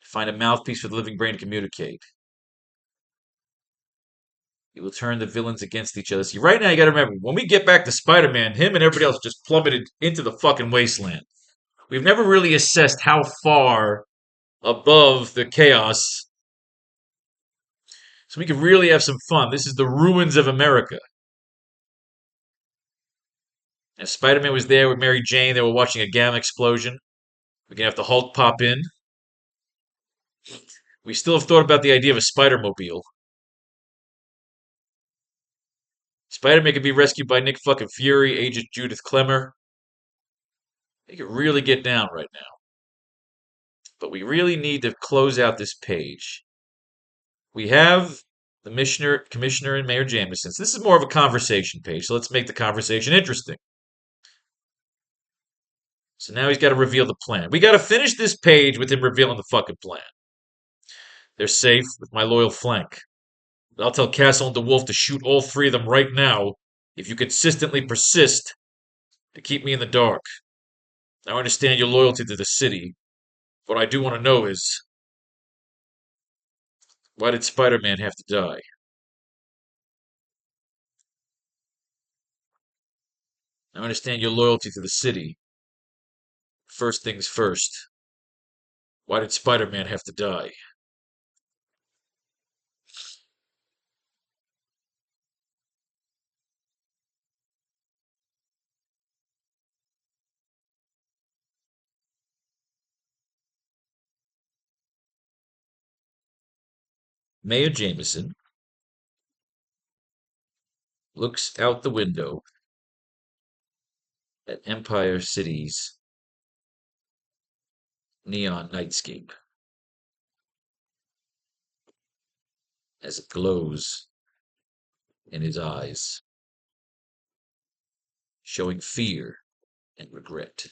to find a mouthpiece for the living brain to communicate. He will turn the villains against each other. See, right now you gotta remember, when we get back to Spider-Man, him and everybody else just plummeted into the fucking wasteland. We've never really assessed how far above the chaos, so we can really have some fun. This is the ruins of America. And Spider-Man was there with Mary Jane. They were watching a gamma explosion. We're gonna have the Hulk pop in. We still have thought about the idea of a Spider-Mobile. Spider-Man could be rescued by Nick fucking Fury, Agent Judith Clemmer. They could really get down right now. But we really need to close out this page. We have the commissioner and Mayor Jameson. So this is more of a conversation page, so let's make the conversation interesting. So now he's got to reveal the plan. We got to finish this page with him revealing the fucking plan. They're safe with my loyal flank. I'll tell Castle and DeWolf to shoot all three of them right now if you consistently persist to keep me in the dark. I understand your loyalty to the city. What I do want to know is, why did Spider-Man have to die? I understand your loyalty to the city. First things first. Why did Spider-Man have to die? Mayor Jameson looks out the window at Empire City's neon nightscape as it glows in his eyes, showing fear and regret.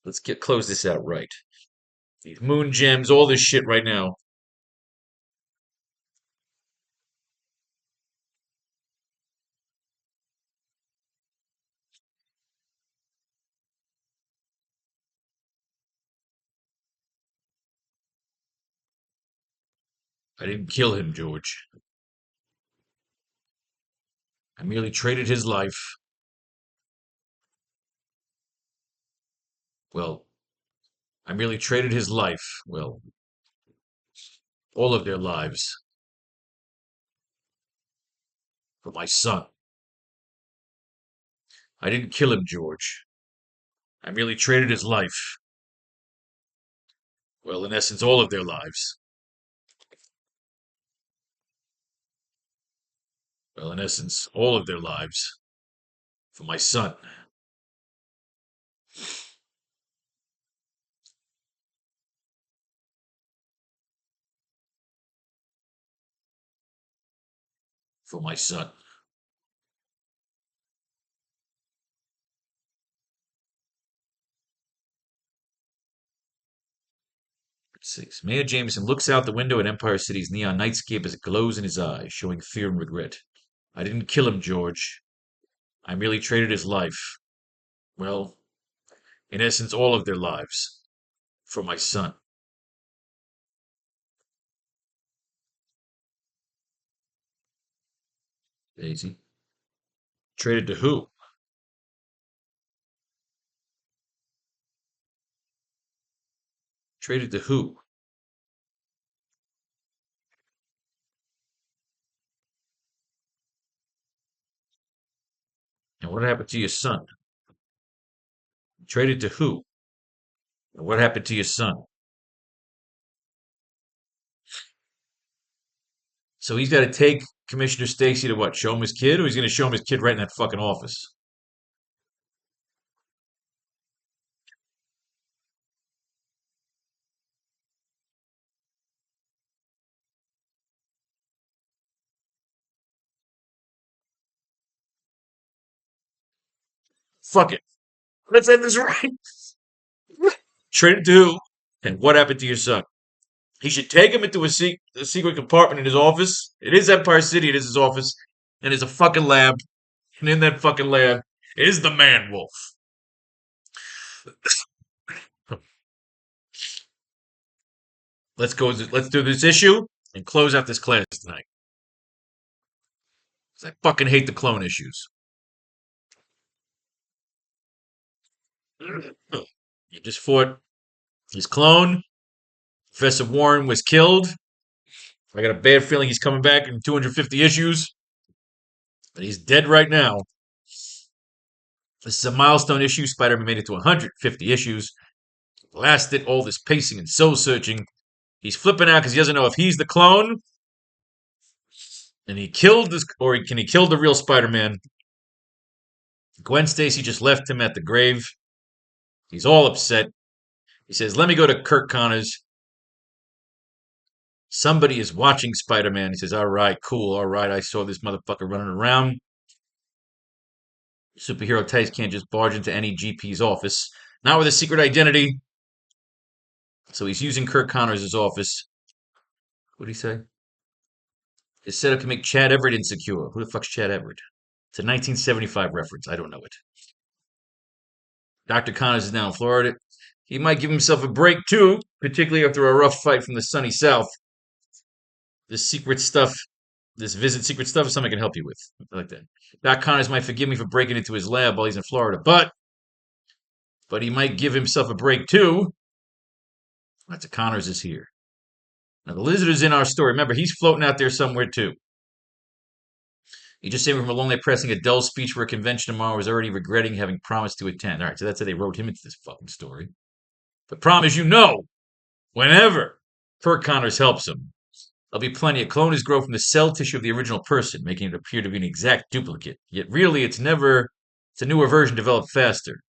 Let's close this out right. These moon gems, all this shit right now. I didn't kill him, George. I merely traded his life. Well, I merely traded his life. Well, all of their lives. For my son. I didn't kill him, George. I merely traded his life. Well, in essence, all of their lives. Well, in essence, all of their lives. For my son. For my son. 6. Mayor Jameson looks out the window at Empire City's neon nightscape as it glows in his eyes, showing fear and regret. I didn't kill him, George. I merely traded his life. Well, in essence, all of their lives. For my son. Daisy. Traded to who? Traded to who? And what happened to your son? Traded to who? And what happened to your son? So he's got to take Commissioner Stacy to what? Show him his kid, or he's going to show him his kid right in that fucking office? Fuck it. Let's end this right. Traded to who? And what happened to your son? He should take him into a secret compartment in his office. It is Empire City. It is his office. And there's a fucking lab. And in that fucking lab is the man wolf. Let's go. Let's do this issue and close out this class tonight. 'Cause I fucking hate the clone issues. He just fought his clone. Professor Warren was killed. I got a bad feeling he's coming back in 250 issues. But he's dead right now. This is a milestone issue. Spider-Man made it to 150 issues. Lasted all this pacing and soul searching. He's flipping out because he doesn't know if he's the clone and he killed this, or can he kill the real Spider-Man? Gwen Stacy just left him at the grave. He's all upset. He says, "Let me go to Kirk Connors. Somebody is watching Spider-Man." He says, "All right, cool, all right. I saw this motherfucker running around. Superhero types can't just barge into any GP's office, not with a secret identity." So he's using Kirk Connors' office. What did he say? His setup can make Chad Everett insecure. Who the fuck's Chad Everett? It's a 1975 reference. I don't know it. Dr. Connors is now in Florida. He might give himself a break too, particularly after a rough fight from the sunny south. This secret stuff, this visit secret stuff is something I can help you with. I like that. Doc Connors might forgive me for breaking into his lab while he's in Florida, but he might give himself a break too. Dr. Connors is here. Now the lizard is in our story. Remember, he's floating out there somewhere too. He just saved me from a long night pressing a dull speech for a convention tomorrow. Was already regretting having promised to attend. All right, so that's how they wrote him into this fucking story. The problem is, whenever Kirk Connors helps him, there'll be plenty of clones grow from the cell tissue of the original person, making it appear to be an exact duplicate. Yet really, it's a newer version developed faster.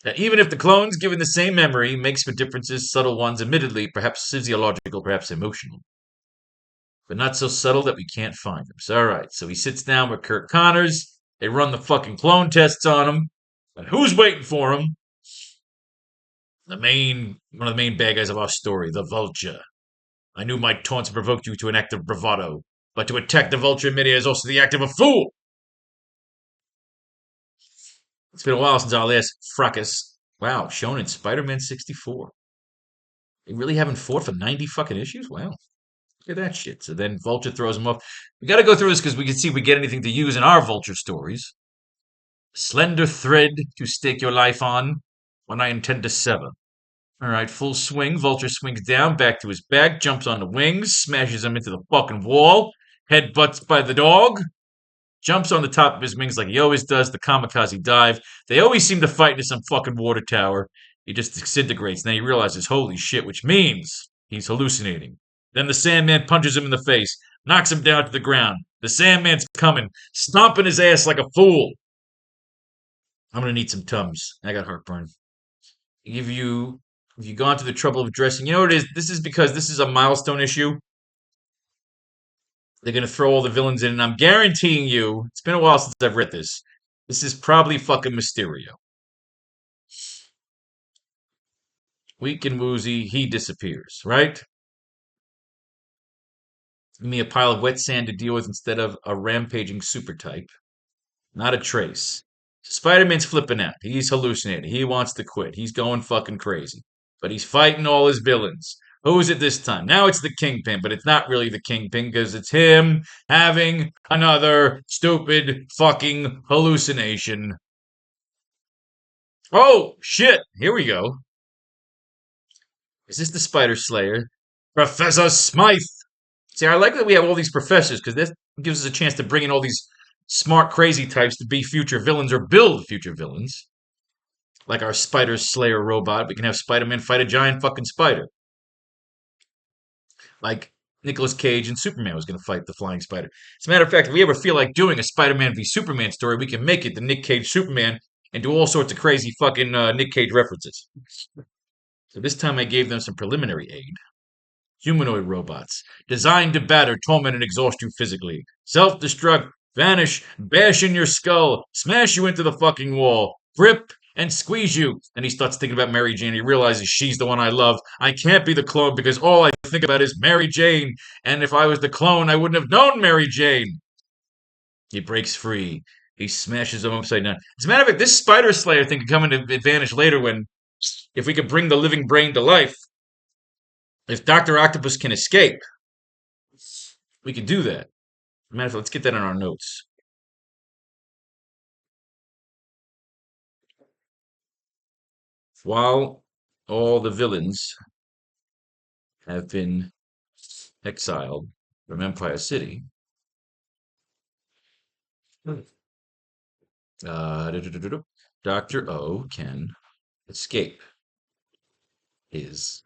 That even if the clones, given the same memory, makes for differences, subtle ones, admittedly, perhaps physiological, perhaps emotional, but not so subtle that we can't find them. So, all right, so he sits down with Kirk Connors. They run the fucking clone tests on him. And who's waiting for him? One of the main bad guys of our story, the Vulture. I knew my taunts provoked you to an act of bravado, but to attack the Vulture in midair is also the act of a fool. It's been a while since our last fracas. Wow, shown in Spider-Man 64. They really haven't fought for 90 fucking issues? Wow. Look at that shit. So then Vulture throws him off. We got to go through this because we can see if we get anything to use in our Vulture stories. Slender thread to stake your life on when I intend to sever. All right, full swing. Vulture swings down, back to his back, jumps on the wings, smashes him into the fucking wall, headbutts by the dog, jumps on the top of his wings like he always does, the kamikaze dive. They always seem to fight into some fucking water tower. He just disintegrates. Then he realizes, holy shit, which means he's hallucinating. Then the Sandman punches him in the face, knocks him down to the ground. The Sandman's coming, stomping his ass like a fool. I'm gonna need some Tums. I got heartburn. If you've gone to the trouble of dressing, you know what it is? This is because this is a milestone issue. They're gonna throw all the villains in, and I'm guaranteeing you, it's been a while since I've read this. This is probably fucking Mysterio. Weak and woozy, he disappears, right? Give me a pile of wet sand to deal with instead of a rampaging super type. Not a trace. Spider-Man's flipping out. He's hallucinating. He wants to quit. He's going fucking crazy. But he's fighting all his villains. Who is it this time? Now it's the Kingpin, but it's not really the Kingpin because it's him having another stupid fucking hallucination. Oh, shit. Here we go. Is this the Spider Slayer? Professor Smythe! See, I like that we have all these professors because this gives us a chance to bring in all these smart, crazy types to be future villains or build future villains. Like our Spider Slayer robot. We can have Spider Man fight a giant fucking spider. Like Nicolas Cage and Superman was going to fight the flying spider. As a matter of fact, if we ever feel like doing a Spider Man v Superman story, we can make it the Nick Cage Superman and do all sorts of crazy fucking Nick Cage references. So this time I gave them some preliminary aid. Humanoid robots, designed to batter, torment, and exhaust you physically. Self destruct, vanish, bash in your skull, smash you into the fucking wall, grip and squeeze you. And he starts thinking about Mary Jane. He realizes she's the one I love. I can't be the clone because all I think about is Mary Jane. And if I was the clone, I wouldn't have known Mary Jane. He breaks free. He smashes them upside down. As a matter of fact, this Spider Slayer thing could come into advantage later when, if we could bring the living brain to life, if Dr. Octopus can escape, we could do that. Matter of fact, let's get that in our notes. While all the villains have been exiled from Empire City, Dr. O can escape his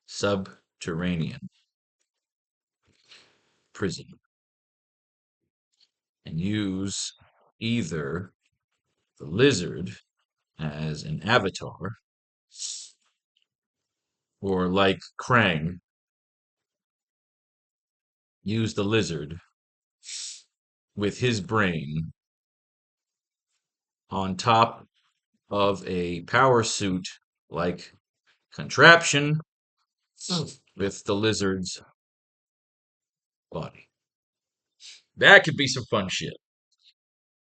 subterranean prison and use either the lizard as an avatar or, like Krang, use the lizard with his brain on top of a power suit like contraption with the lizard's body. That could be some fun shit.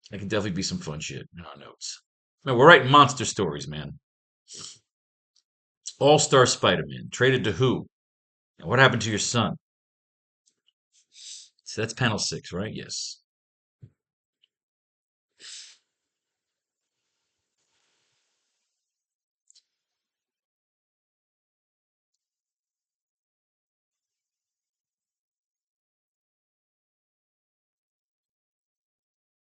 That could definitely be some fun shit in our notes. Man, we're writing monster stories, man. All-Star Spider-Man, traded to who? And what happened to your son? So that's panel 6, right? Yes.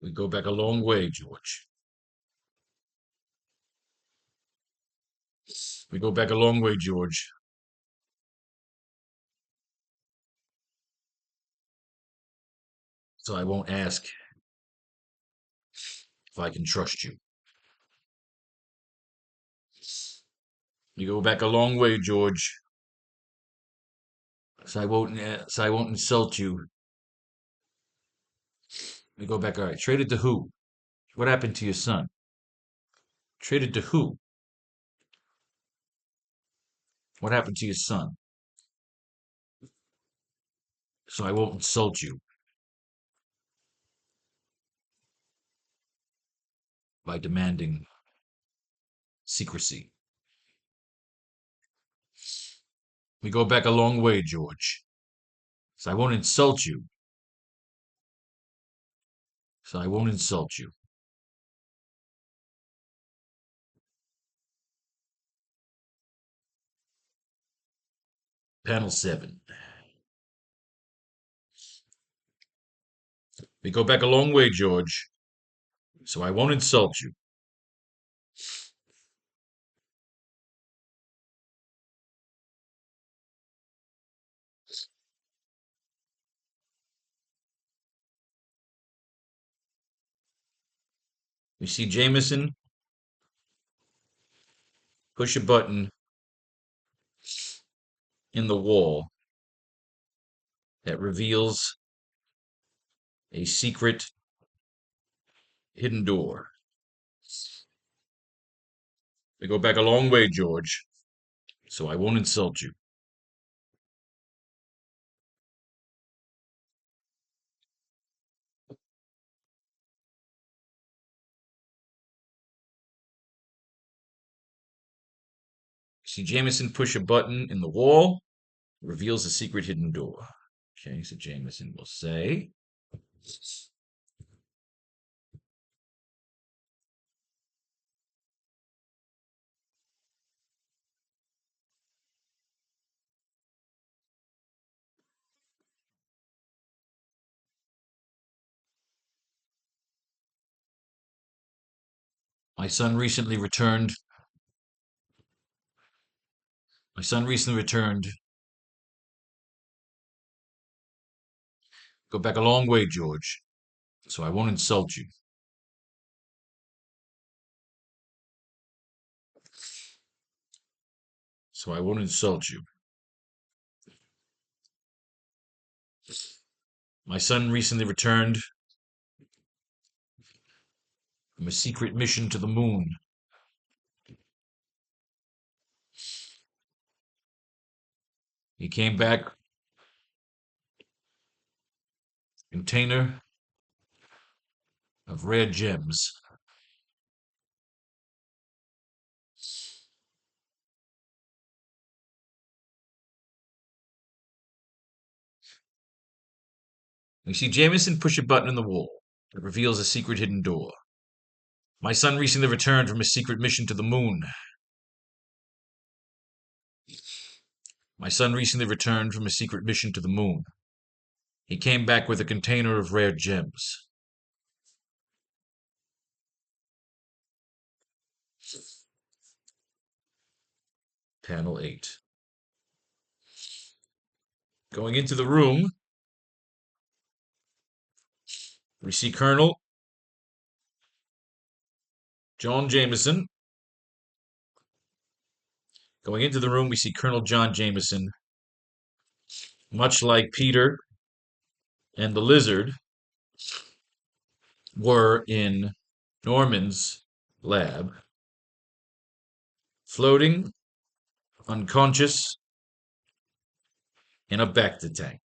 We go back a long way, George. We go back a long way, George. So I won't ask if I can trust you. We go back a long way, George. So I won't insult you. We go back. All right. Traded to who? What happened to your son? Traded to who? What happened to your son? So I won't insult you by demanding secrecy. We go back a long way, George. So I won't insult you. So I won't insult you. Panel 7. We go back a long way, George. So I won't insult you. We see Jameson push a button in the wall that reveals a secret hidden door. We go back a long way, George. So I won't insult you. See Jameson push a button in the wall Reveals a secret hidden door. Okay, so Jameson will say, my son recently returned. My son recently returned. Go back a long way, George, so I won't insult you. So I won't insult you. My son recently returned from a secret mission to the moon. He came back container of rare gems. We see Jameson push a button in the wall that reveals a secret hidden door. My son recently returned from a secret mission to the moon. My son recently returned from a secret mission to the moon. He came back with a container of rare gems. Panel 8. Going into the room, we see Colonel John Jameson. Going into the room, we see Colonel John Jameson. Much like Peter and the lizard were in Norman's lab, floating, unconscious, in a Bacta tank.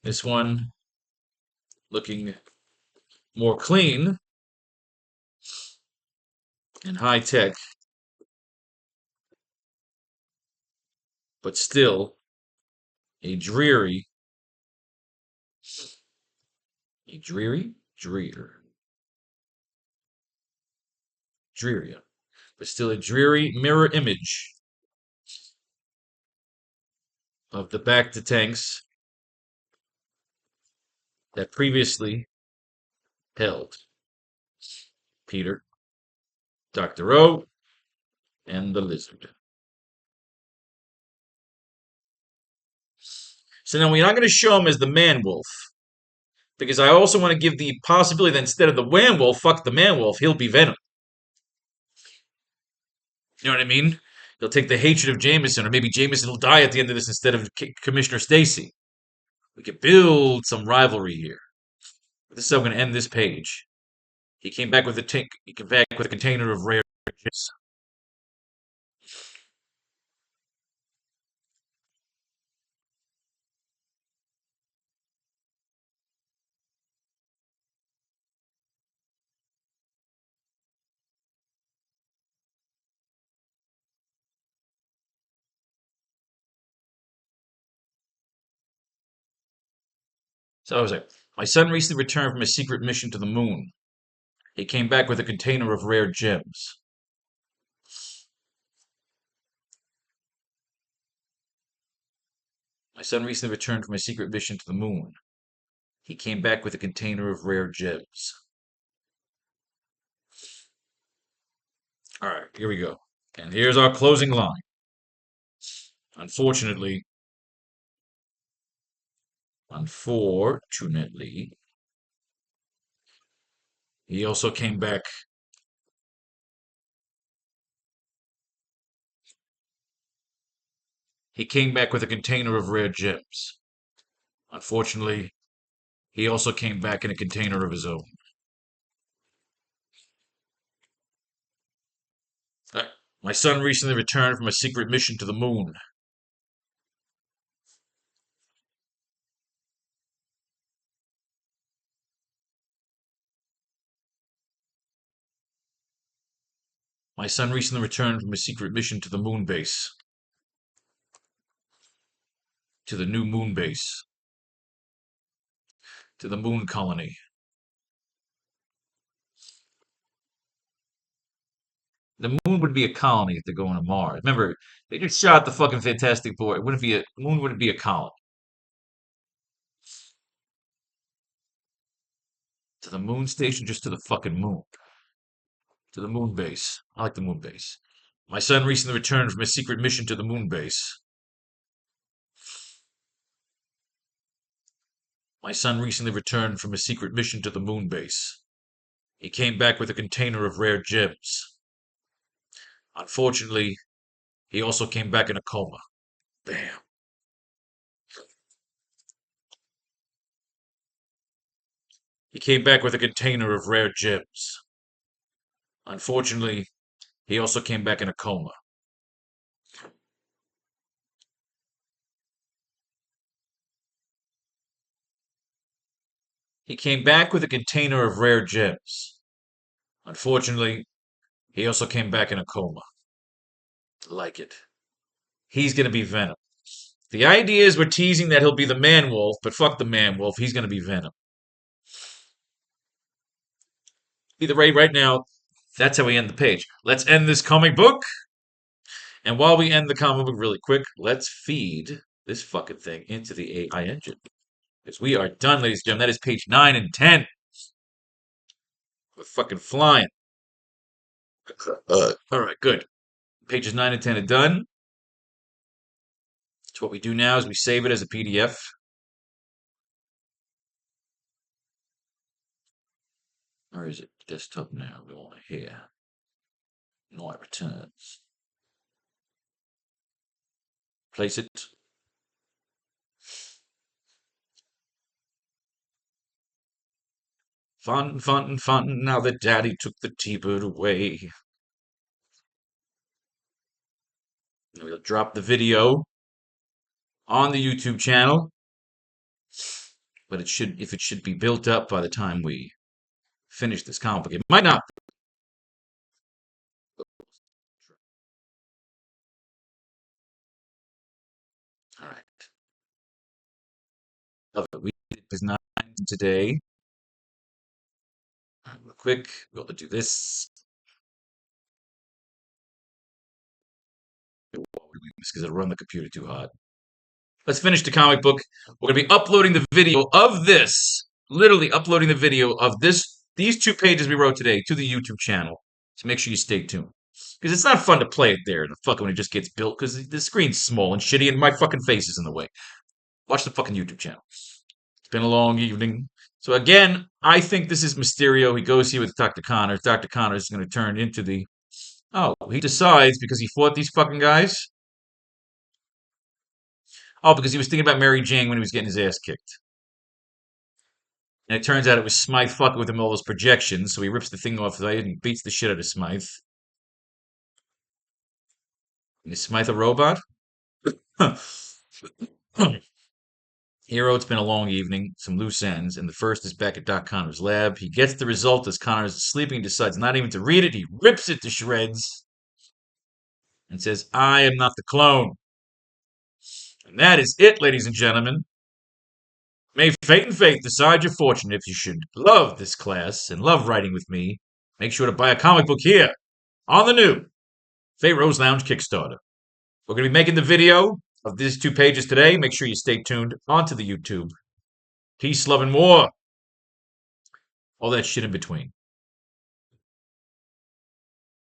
This one looking more clean and high tech, but still a dreary, drearier, but still a dreary mirror image of the Bacta tanks that previously held Peter, Dr. O, and the lizard. So now we're not going to show him as the man wolf, because I also want to give the possibility that instead of the man wolf, fuck the man wolf, he'll be Venom. You know what I mean? He'll take the hatred of Jameson, or maybe Jameson will die at the end of this instead of Commissioner Stacy. We could build some rivalry here. This is how I'm going to end this page. He came back with a container of rare gems. So I was like, my son recently returned from a secret mission to the moon. He came back with a container of rare gems. My son recently returned from a secret mission to the moon. He came back with a container of rare gems. All right, here we go. And here's our closing line. Unfortunately, he also came back. He came back with a container of rare gems. Unfortunately, he also came back in a container of his own. My son recently returned from a secret mission to the moon. My son recently returned from a secret mission to the moon base. to the new moon base, to the moon colony. The moon would be a colony if they're going to Mars. Remember, they just shot the fucking Fantastic Four. It wouldn't be a moon. Wouldn't be a colony. To the moon station, just to the fucking moon. To the moon base. I like the moon base. My son recently returned from a secret mission to the moon base. My son recently returned from a secret mission to the moon base. He came back with a container of rare gems. Unfortunately, he also came back in a coma. Bam. He came back with a container of rare gems. Unfortunately, he also came back in a coma. He came back with a container of rare gems. Unfortunately, he also came back in a coma. Like it. He's gonna be Venom. The idea is we're teasing that he'll be the Man-Wolf, but fuck the Man-Wolf. He's gonna be Venom. Either way, right now, that's how we end the page. Let's end this comic book. And while we end the comic book really quick, let's feed this fucking thing into the AI engine. Because we are done, ladies and gentlemen. That is page 9 and 10. We're fucking flying. All right, good. Pages 9 and 10 are done. So what we do now is we save it as a PDF. Or is it desktop now? We want it here. AracKnight Returns. Place it. Fun, fun, fun, now that Daddy took the T-Bird away. We'll drop the video on the YouTube channel. But it should be built up by the time we finish this comic book. It might not. All right. We did page 9 today. All right, real quick, we're going to do this. Because it'll run the computer too hot. Let's finish the comic book. We're going to be uploading the video of this. Literally uploading the video of these 2 pages we wrote today to the YouTube channel. So make sure you stay tuned. Because it's not fun to play it there when it just gets built, because the screen's small and shitty and my fucking face is in the way. Watch the fucking YouTube channel. It's been a long evening. So again, I think this is Mysterio. He goes here with Dr. Connors. Dr. Connors is going to turn into the... Oh, he decides because he fought these fucking guys? Oh, because he was thinking about Mary Jane when he was getting his ass kicked. And it turns out it was Smythe fucking with him all those projections, so he rips the thing off his eye and beats the shit out of Smythe. Is Smythe a robot? Hero, it's been a long evening, some loose ends, and the first is back at Doc Connors' lab. He gets the result as Connors is sleeping and decides not even to read it. He rips it to shreds and says, I am not the clone. And that is it, ladies and gentlemen. May fate and faith decide your fortune. If you should love this class and love writing with me, make sure to buy a comic book here on the new Faro's Lounge Kickstarter. We're going to be making the video of these 2 pages today. Make sure you stay tuned onto the YouTube. Peace, love, and war. All that shit in between.